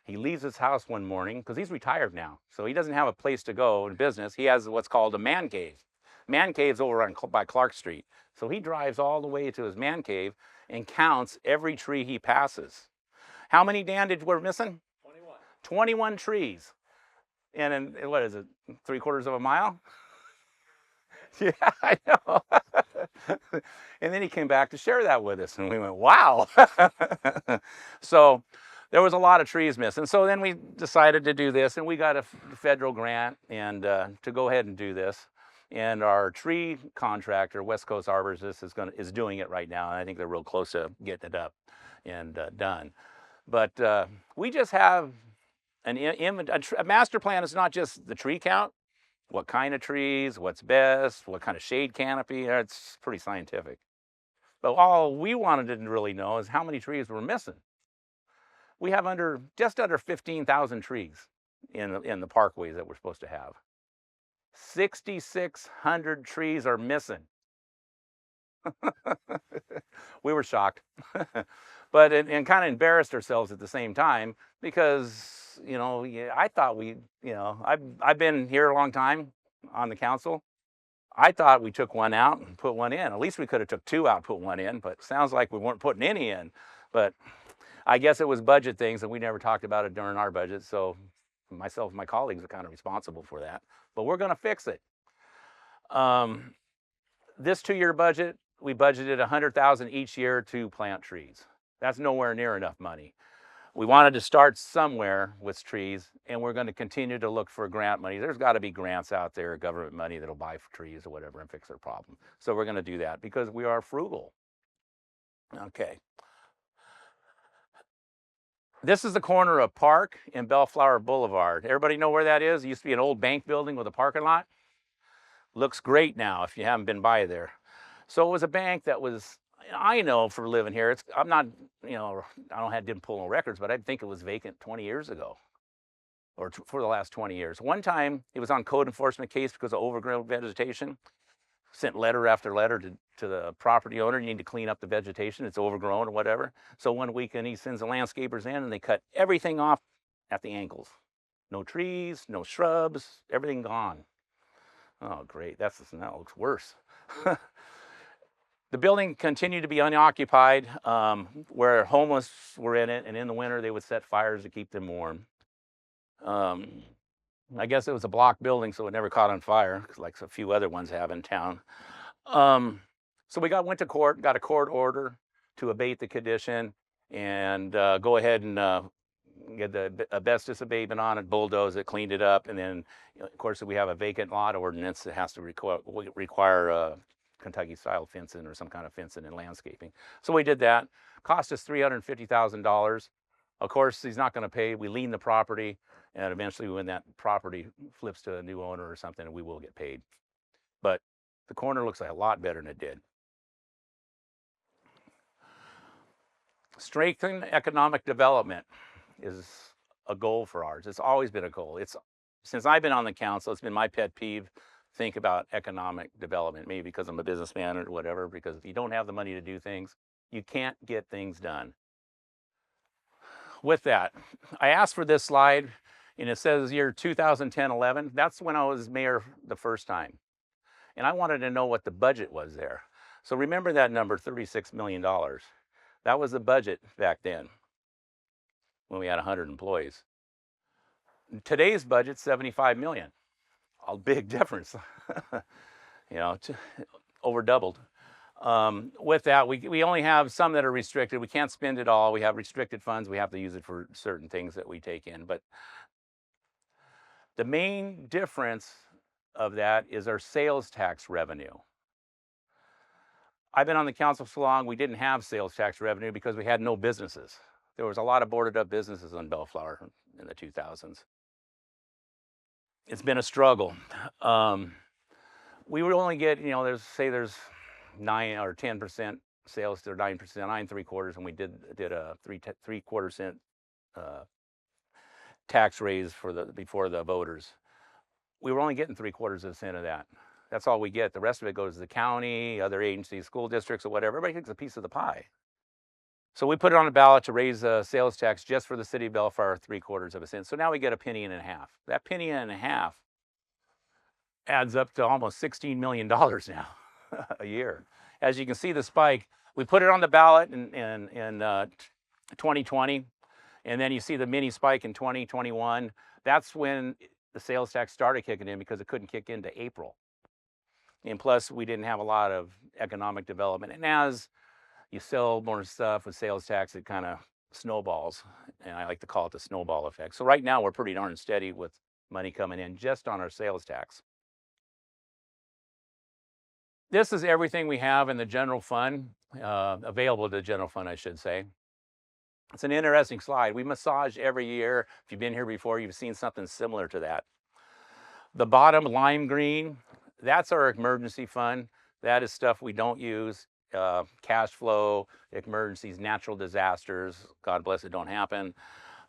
He leaves his house one morning because he's retired now. So he doesn't have a place to go in business. He has what's called a man cave. Man cave's over by Clark Street. So he drives all the way to his man cave and counts every tree he passes. How many, Dan, were missing? 21. 21 trees. And in, what is it, 3/4 of a mile? Yeah, I know. And then he came back to share that with us, and we went, wow. So there was a lot of trees missing. So then we decided to do this, and we got a federal grant and to go ahead and do this. And our tree contractor, West Coast Arborist, is doing it right now, and I think they're real close to getting it up and done. But we just have a master plan is not just the tree count, what kind of trees, what's best, what kind of shade canopy. It's pretty scientific. But all we wanted to really know is how many trees we're missing. We have just under 15,000 trees in the parkways that we're supposed to have. 6,600 trees are missing. We were shocked, but and kind of embarrassed ourselves at the same time because, you know, I thought I've been here a long time on the council. I thought we took one out and put one in. At least we could have took 2 out, put 1 in, but it sounds like we weren't putting any in. But I guess it was budget things, and we never talked about it during our budget. So myself and my colleagues are kind of responsible for that. But we're going to fix it. This 2-year budget, we budgeted $100,000 each year to plant trees. That's nowhere near enough money. We wanted to start somewhere with trees, and we're going to continue to look for grant money. There's got to be grants out there, government money that'll buy trees or whatever and fix their problem. So we're going to do that because we are frugal. Okay. This is the corner of Park and Bellflower Boulevard. Everybody know where that is? It used to be an old bank building with a parking lot. Looks great now if you haven't been by there. So it was a bank that was, I know for living here, I'm not, you know, didn't pull no records, but I think it was vacant 20 years ago or for the last 20 years. One time it was on code enforcement case because of overgrown vegetation. Sent letter after letter to the property owner, you need to clean up the vegetation, it's overgrown or whatever. So one weekend he sends the landscapers in and they cut everything off at the ankles. No trees, no shrubs, everything gone. Oh, great, that looks worse. The building continued to be unoccupied, where homeless were in it, and in the winter they would set fires to keep them warm. I guess it was a block building, so it never caught on fire, like a few other ones have in town. So we went to court, got a court order to abate the condition and go ahead and get the asbestos abatement on it, bulldoze it, cleaned it up, and then, of course, we have a vacant lot ordinance that has to require Kentucky style fencing or some kind of fencing and landscaping. So we did that. Cost us $350,000. Of course, he's not going to pay. We lien the property, and eventually when that property flips to a new owner or something, we will get paid. But the corner looks like a lot better than it did. Strengthen economic development is a goal for ours. It's always been a goal. Since I've been on the council, it's been my pet peeve. Think about economic development, maybe because I'm a businessman or whatever, because if you don't have the money to do things, you can't get things done. With that, I asked for this slide, and it says year 2010-11. That's when I was mayor the first time. And I wanted to know what the budget was there. So remember that number, $36 million. That was the budget back then when we had 100 employees. Today's budget, $75 million. A big difference, you know, over doubled. With that, we only have some that are restricted. We can't spend it all. We have restricted funds. We have to use it for certain things that we take in. But the main difference of that is our sales tax revenue. I've been on the council so long, we didn't have sales tax revenue because we had no businesses. There was a lot of boarded up businesses on Bellflower in the 2000s. It's been a struggle. We would only get, you know, there's 9 or 10% sales to 9%, 9.75, and we did a 3.75 cent tax raise before the voters. We were only getting 0.75 cents of that. That's all we get. The rest of it goes to the county, other agencies, school districts, or whatever. Everybody takes a piece of the pie. So we put it on the ballot to raise the sales tax just for the city of Bellflower 0.75 cents. So now we get a penny and a half. That penny and a half adds up to almost $16 million now a year. As you can see, the spike, we put it on the ballot in 2020, and then you see the mini spike in 2021. That's when the sales tax started kicking in because it couldn't kick into April. And plus, we didn't have a lot of economic development. And as you sell more stuff with sales tax, it kind of snowballs. And I like to call it the snowball effect. So right now, we're pretty darn steady with money coming in just on our sales tax. This is everything we have in the general fund, available to the general fund, I should say. It's an interesting slide. We massage every year. If you've been here before, you've seen something similar to that. The bottom lime green, that's our emergency fund. That is stuff we don't use. Cash flow, emergencies, natural disasters, God bless it, don't happen,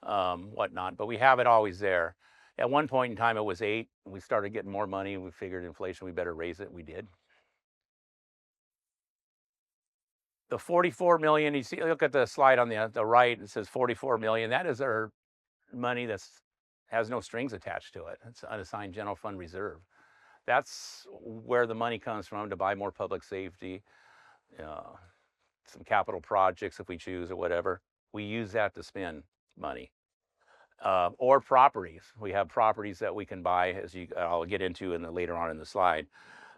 whatnot. But we have it always there. At one point in time, it was 8. We started getting more money. We figured inflation, we better raise it. We did. The 44 million, you see, look at the slide on the right, it says 44 million. That is our money that has no strings attached to it. It's unassigned general fund reserve. That's where the money comes from to buy more public safety, some capital projects if we choose or whatever. We use that to spend money. Or properties. We have properties that we can buy, as I'll get into later on in the slide.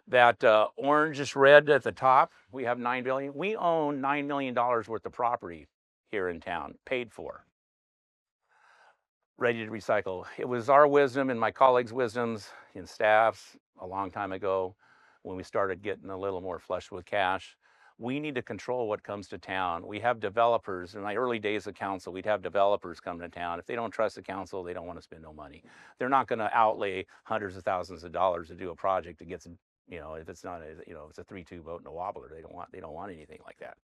That orangish red at the top, we have $9 billion. We own $9 million worth of property here in town, paid for, ready to recycle. It was our wisdom and my colleagues' wisdoms and staffs a long time ago when we started getting a little more flush with cash. We need to control what comes to town. We have developers. In my early days of council, we'd have developers come to town. If they don't trust the council, they don't want to spend no money. They're not going to outlay hundreds of thousands of dollars to do a project that gets, you know, if it's not, it's a 3-2 vote and a wobbler. They don't want anything like that,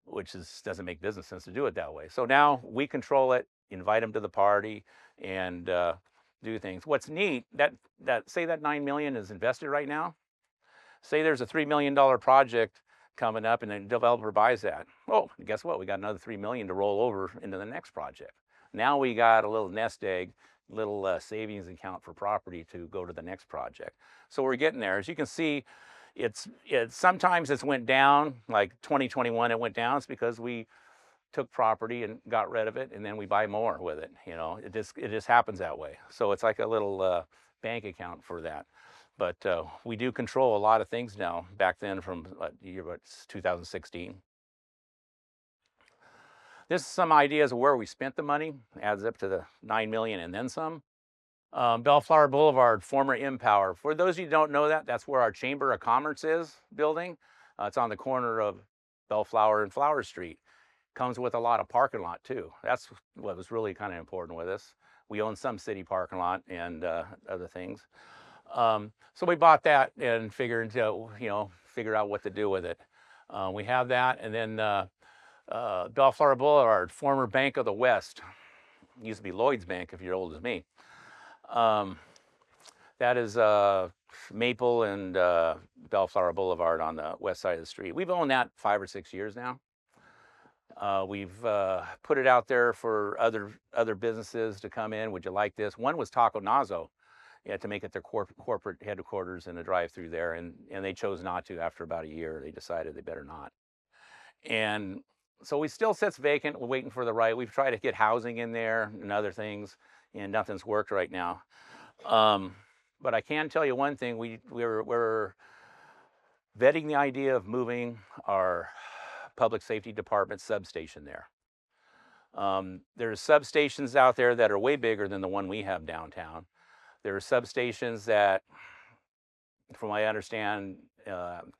which doesn't make business sense to do it that way. So now we control it, invite them to the party, and do things. What's neat, say that $9 million is invested right now. Say there's a $3 million project coming up and the developer buys that. Oh, guess what? We got another $3 million to roll over into the next project. Now we got a little nest egg, little savings account for property to go to the next project. So we're getting there. As you can see, sometimes it's went down, like 2021 it went down. It's because we took property and got rid of it, and then we buy more with it. It just happens that way. So it's like a little bank account for that. But we do control a lot of things now. Back then, from year 2016. This is some ideas of where we spent the money. Adds up to the $9 million and then some. Bellflower Boulevard, former Empower. For those of you who don't know that, that's where our Chamber of Commerce is building. It's on the corner of Bellflower and Flower Street. Comes with a lot of parking lot too. That's what was really kind of important with us. We own some city parking lot and other things. So we bought that and figured to, figure out what to do with it. We have that, and then Bellflower Boulevard, former Bank of the West. It used to be Lloyd's Bank if you're old as me. That is Maple and Bellflower Boulevard on the west side of the street. We've owned that 5 or 6 years now. We've put it out there for other businesses to come in. Would you like this? One was Taco Nazo, to make it their corporate headquarters in a drive-through there, and they chose not to. After about a year, they decided they better not. And so we still sits vacant. We're waiting for the right. We've tried to get housing in there and other things, and nothing's worked right now. But I can tell you one thing: we're vetting the idea of moving our public safety department substation there. There's substations out there that are way bigger than the one we have downtown. There are substations that, from what I understand,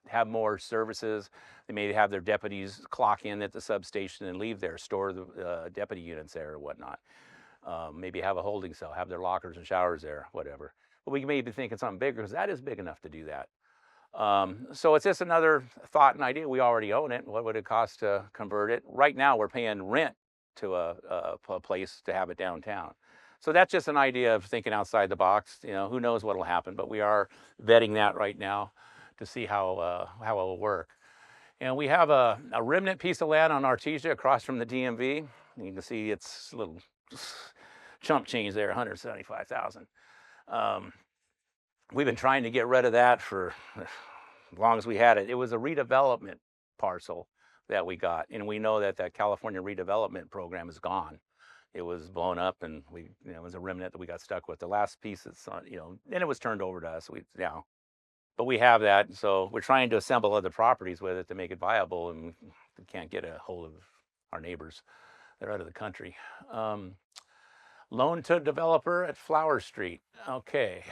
have more services. They may have their deputies clock in at the substation and leave there, store the deputy units there or whatnot. Maybe have a holding cell, have their lockers and showers there, whatever. But we may be thinking something bigger, because that is big enough to do that. So it's just another thought and idea. We already own it. What would it cost to convert it? Right now, we're paying rent to a place to have it downtown. So that's just an idea of thinking outside the box. Who knows what will happen, but we are vetting that right now to see how it will work. And we have a remnant piece of land on Artesia across from the DMV. You can see it's a little chump change there, $175,000. We've been trying to get rid of that for as long as we had it. It was a redevelopment parcel that we got, and we know that that California redevelopment program is gone. It was blown up, and it was a remnant that we got stuck with. The last piece that's and it was turned over to us. But we have that, so we're trying to assemble other properties with it to make it viable, and we can't get a hold of our neighbors. They're out of the country. Loan to developer at Flower Street. Okay.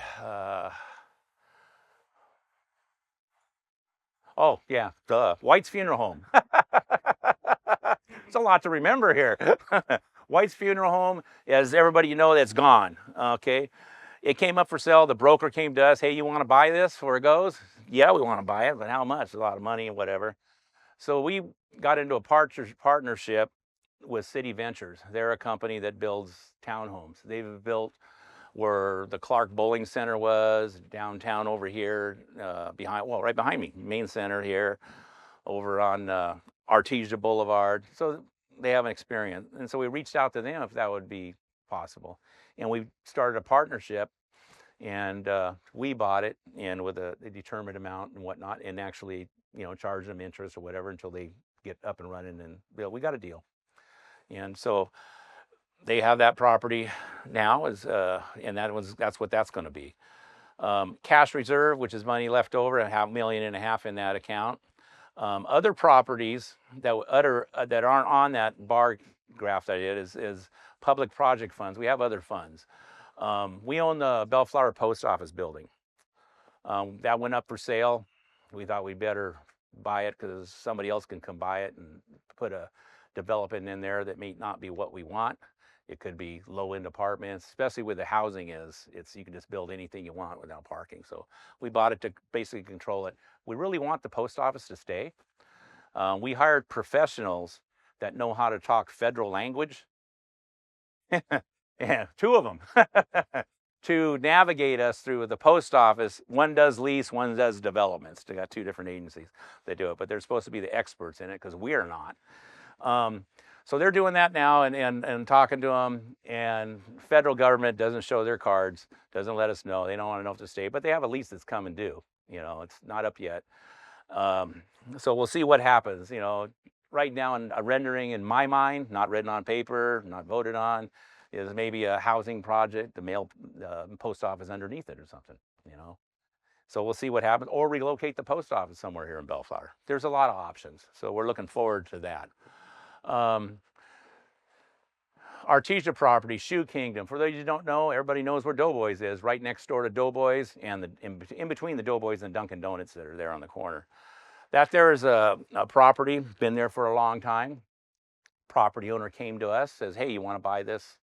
Oh, yeah, duh. White's Funeral Home. It's a lot to remember here. White's Funeral Home, as everybody that's gone, okay? It came up for sale. The broker came to us, hey, you want to buy this where it goes? Yeah, we want to buy it, but how much? A lot of money and whatever. So we got into a partnership with City Ventures. They're a company that builds townhomes. They've built where the Clark Bowling Center was, downtown over here, right behind me, main center here, over on Artesia Boulevard. So they have an experience. And so we reached out to them if that would be possible. And we started a partnership, and we bought it, and with a determined amount and whatnot, and actually, charge them interest or whatever until they get up and running, and we got a deal. And so they have that property now, and that's what that's going to be. Cash reserve, which is money left over, $500,000 in that account. Other properties that aren't on that bar graph that I did is public project funds. We have other funds. We own the Bellflower Post Office building. That went up for sale. We thought we'd better buy it because somebody else can come buy it and put a development in there that may not be what we want. It could be low-end apartments, especially where the housing is. You can just build anything you want without parking. So we bought it to basically control it. We really want the post office to stay. We hired professionals that know how to talk federal language. Yeah, 2 of them to navigate us through the post office. One does lease, one does developments. They got 2 different agencies that do it, but they're supposed to be the experts in it because we are not. So they're doing that now and talking to them, and federal government doesn't show their cards, doesn't let us know. They don't want to know if to stay, but they have a lease that's coming due. It's not up yet. So we'll see what happens. Right now, a rendering in my mind, not written on paper, not voted on, is maybe a housing project, the post office underneath it or something, So we'll see what happens, or relocate the post office somewhere here in Bellflower. There's a lot of options, so we're looking forward to that. Artesia property, Shoe Kingdom. For those who don't know, everybody knows where Doughboys is, right next door to Doughboys, and in between the Doughboys and Dunkin' Donuts that are there on the corner. That there is a property, been there for a long time. Property owner came to us, says, hey, you want to buy this?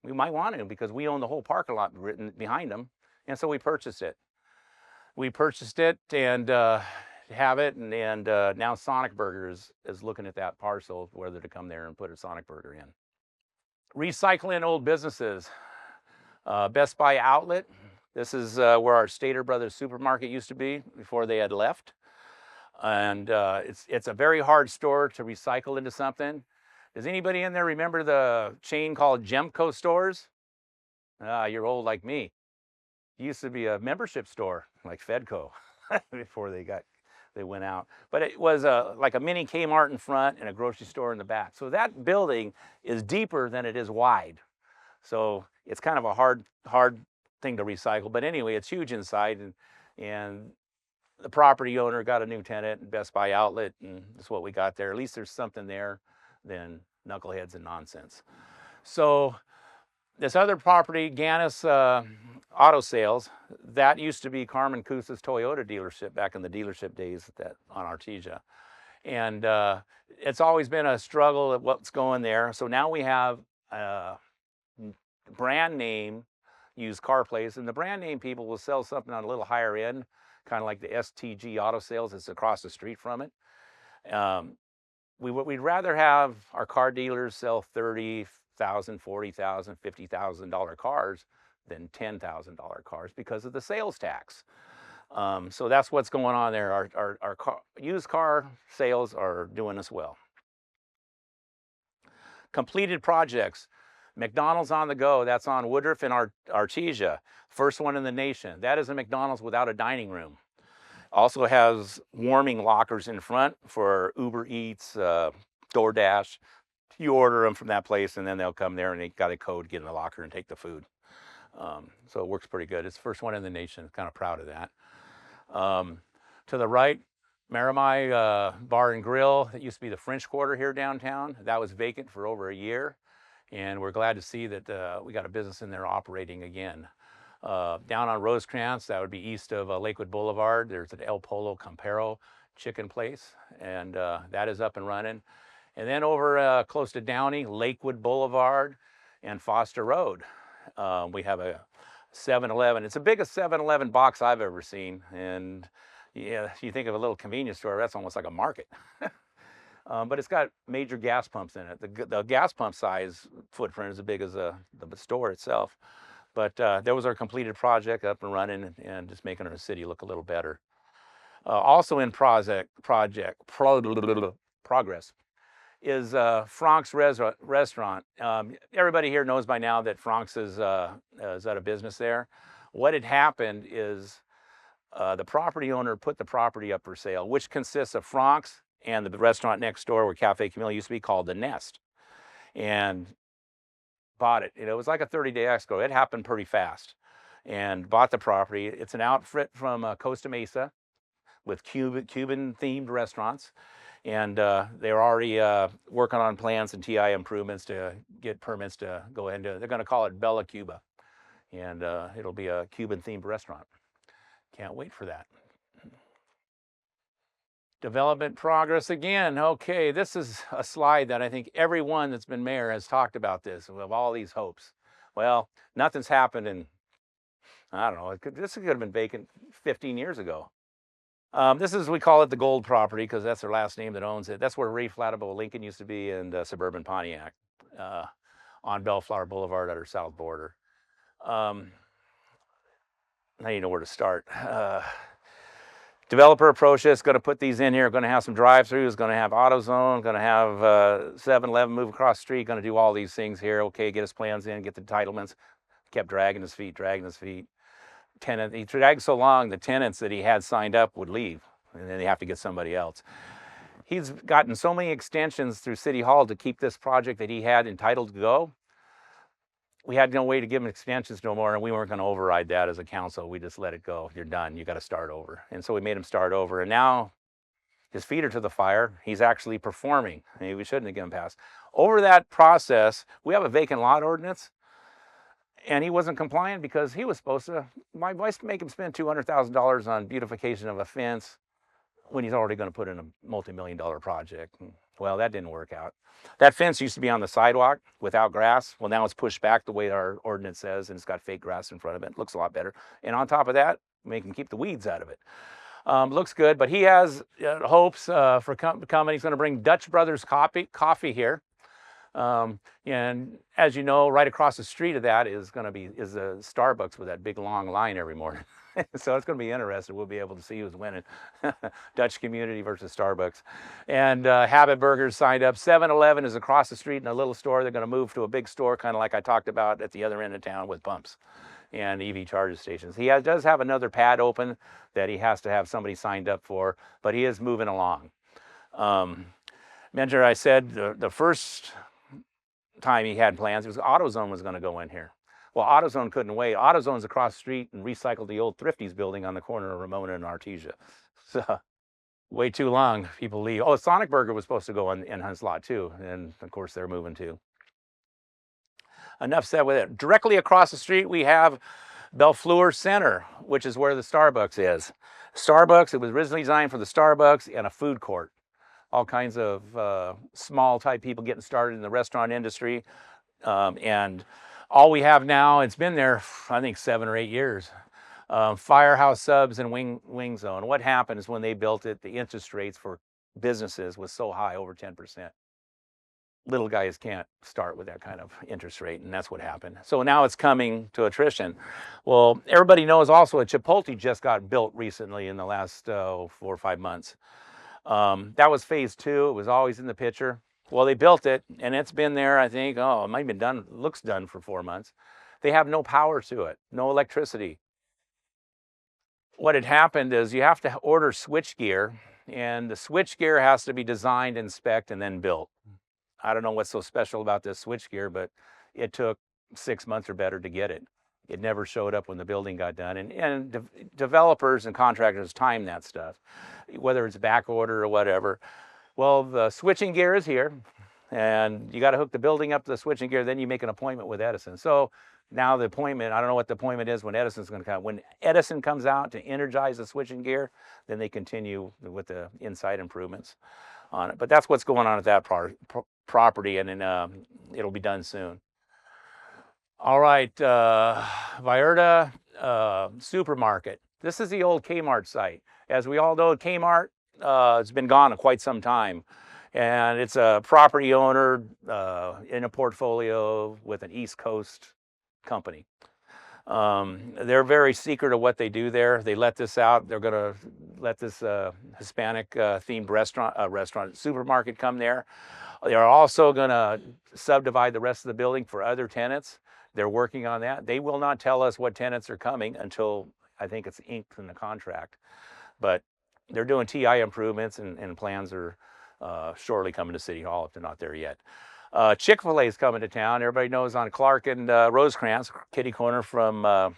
We might want to because we own the whole parking lot written behind them. And so we purchased it. We purchased it and have it, and now Sonic Burger is looking at that parcel, whether to come there and put a Sonic Burger in. Recycling old businesses. Best Buy outlet. This is where our Stater Brothers supermarket used to be before they had left. And it's a very hard store to recycle into something. Does anybody in there remember the chain called Gemco stores? You're old like me. It used to be a membership store like Fedco before they went out. But it was like a mini Kmart in front and a grocery store in the back. So that building is deeper than it is wide. So it's kind of a hard thing to recycle. But anyway, it's huge inside, and the property owner got a new tenant, Best Buy outlet, and that's what we got there. At least there's something there than knuckleheads and nonsense. So this other property, Gannis Auto Sales, that used to be Carmen Cusa's Toyota dealership back in the dealership days on Artesia. And it's always been a struggle at what's going there. So now we have brand name used car place, and the brand name people will sell something on a little higher end, kind of like the STG Auto Sales that's across the street from it. We'd rather have our car dealers sell $30,000, $40,000, $50,000 cars than $10,000 cars because of the sales tax. So that's what's going on there. Our used car sales are doing us well. Completed projects. McDonald's on the go, that's on Woodruff and Artesia. First one in the nation. That is a McDonald's without a dining room. Also has warming lockers in front for Uber Eats, DoorDash. You order them from that place and then they'll come there and they got a code, get in the locker and take the food. So it works pretty good. It's the first one in the nation. Kind of proud of that. To the right, Maramai Bar and Grill. It used to be the French Quarter here downtown. That was vacant for over a year. And we're glad to see that we got a business in there operating again. Down on Rosecrans, that would be east of Lakewood Boulevard. There's an El Polo Campero chicken place, and that is up and running. And then over close to Downey, Lakewood Boulevard and Foster Road, we have a 7-Eleven. It's the biggest 7-Eleven box I've ever seen. And yeah, you think of a little convenience store, that's almost like a market. But it's got major gas pumps in it. The gas pump size footprint is as big as the store itself. But there was our completed project up and running and just making our city look a little better. Also in progress is Frank's Restaurant. Everybody here knows by now that Frank's is out of business there. What had happened is the property owner put the property up for sale, which consists of Frank's and the restaurant next door where Cafe Camille used to be called The Nest, and bought it. It was like a 30-day escrow. It happened pretty fast, and bought the property. It's an outfit from Costa Mesa with Cuban-themed restaurants, and they're already working on plans and TI improvements to get permits to go into. They're going to call it Bella Cuba, and it'll be a Cuban-themed restaurant. Can't wait for that. Development progress again. Okay, this is a slide that I think everyone that's been mayor has talked about this, of all these hopes. Well, nothing's happened in, I don't know, this could have been vacant 15 years ago. This is, we call it the Gold property because that's their last name that owns it. That's where Ray Flattable Lincoln used to be, and suburban Pontiac on Bellflower Boulevard at our south border. Now you know where to start. Developer approach is going to put these in here, going to have some drive-throughs, going to have AutoZone, going to have 7-Eleven move across the street, going to do all these things here. Okay, get his plans in, get the entitlements. Kept dragging his feet. Tenant, he dragged so long, the tenants that he had signed up would leave, and then they have to get somebody else. He's gotten so many extensions through City Hall to keep this project that he had entitled to go. We had no way to give him extensions no more, and we weren't going to override that as a council. We just let it go. You're done. You got to start over. And so we made him start over. And now his feet are to the fire. He's actually performing. Maybe we shouldn't have given him a pass. Over that process, we have a vacant lot ordinance, and he wasn't compliant because he was supposed to, my wife make him spend $200,000 on beautification of a fence when he's already going to put in a multi-million-dollar project. Well, that didn't work out. That fence used to be on the sidewalk without grass. Well, now it's pushed back the way our ordinance says, and it's got fake grass in front of it. It looks a lot better. And on top of that, make him keep the weeds out of it. Looks good, but he has hopes for coming. He's going to bring Dutch Brothers coffee here. And as you know, right across the street of that is going to be a Starbucks with that big long line every morning. So it's going to be interesting. We'll be able to see who's winning, Dutch community versus Starbucks. And Habit Burgers signed up. 7-Eleven is across the street in a little store. They're going to move to a big store, kind of like I talked about at the other end of town with pumps and EV charging stations. He does have another pad open that he has to have somebody signed up for, but he is moving along. Mentor, I said the first time he had plans, it was AutoZone was going to go in here. Well, AutoZone couldn't wait. AutoZone's across the street and recycled the old Thrifty's building on the corner of Ramona and Artesia. So way too long, people leave. Oh, Sonic Burger was supposed to go in Hunt's lot too, and of course they're moving too. Enough said with it. Directly across the street we have Bellflower Center, which is where the Starbucks is. Starbucks, it was originally designed for the Starbucks and a food court. All kinds of small type people getting started in the restaurant industry. And all we have now, it's been there, I think 7 or 8 years. Firehouse Subs and Wing Zone. What happened is when they built it, the interest rates for businesses was so high, over 10%. Little guys can't start with that kind of interest rate, and that's what happened. So now it's coming to attrition. Well, everybody knows also a Chipotle just got built recently in the last 4 or 5 months. That was phase 2. It was always in the picture. Well, they built it, and it's been there, I think, it might have been done, looks done for 4 months. They have no power to it, no electricity. What had happened is you have to order switchgear, and the switchgear has to be designed, inspected, and then built. I don't know what's so special about this switchgear, but it took 6 months or better to get it. It never showed up when the building got done. And developers and contractors time that stuff, whether it's back order or whatever. Well, the switching gear is here, and you got to hook the building up to the switching gear, then you make an appointment with Edison. So now the appointment, I don't know what the appointment is when Edison's going to come. When Edison comes out to energize the switching gear, then they continue with the inside improvements on it. But that's what's going on at that property, and then it'll be done soon. All right, Vallarta Supermarket. This is the old Kmart site. As we all know, Kmart has been gone quite some time. And it's a property owner in a portfolio with an East Coast company. They're very secret of what they do there. They let this out. They're going to let this Hispanic themed restaurant supermarket come there. They're also going to subdivide the rest of the building for other tenants. They're working on that. They will not tell us what tenants are coming until I think it's inked in the contract. But they're doing TI improvements, and plans are shortly coming to City Hall if they're not there yet. Chick-fil-A is coming to town. Everybody knows on Clark and Rosecrans, kitty corner from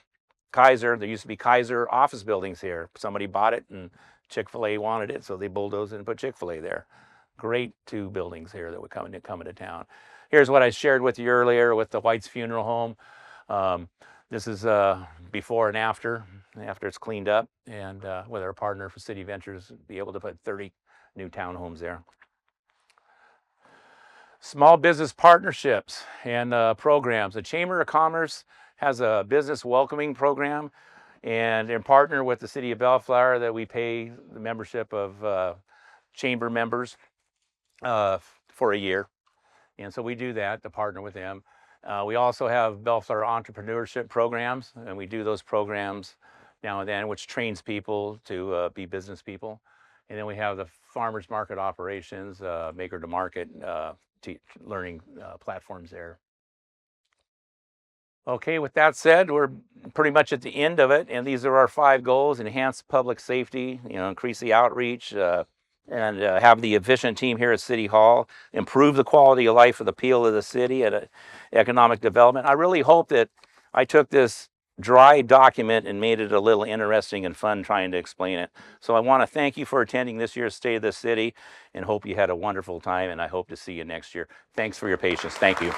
Kaiser. There used to be Kaiser office buildings here. Somebody bought it, and Chick-fil-A wanted it, so they bulldozed it and put Chick-fil-A there. Great 2 buildings here that were coming to town. Here's what I shared with you earlier with the White's Funeral Home. This is before and after it's cleaned up, and with our partner for City Ventures, be able to put 30 new townhomes there. Small business partnerships and programs. The Chamber of Commerce has a business welcoming program, and in partner with the City of Bellflower that we pay the membership of chamber members for a year. And so we do that to partner with them. We also have Bellflower entrepreneurship programs, and we do those programs now and then, which trains people to be business people. And then we have the farmers market operations, maker to market learning platforms there. Okay, with that said, we're pretty much at the end of it, and these are our 5 goals: enhance public safety, increase the outreach, and have the efficient team here at City Hall, improve the quality of life of the appeal of the city and economic development. I really hope that I took this dry document and made it a little interesting and fun trying to explain it. So I want to thank you for attending this year's State of the City and hope you had a wonderful time, and I hope to see you next year. Thanks for your patience. Thank you.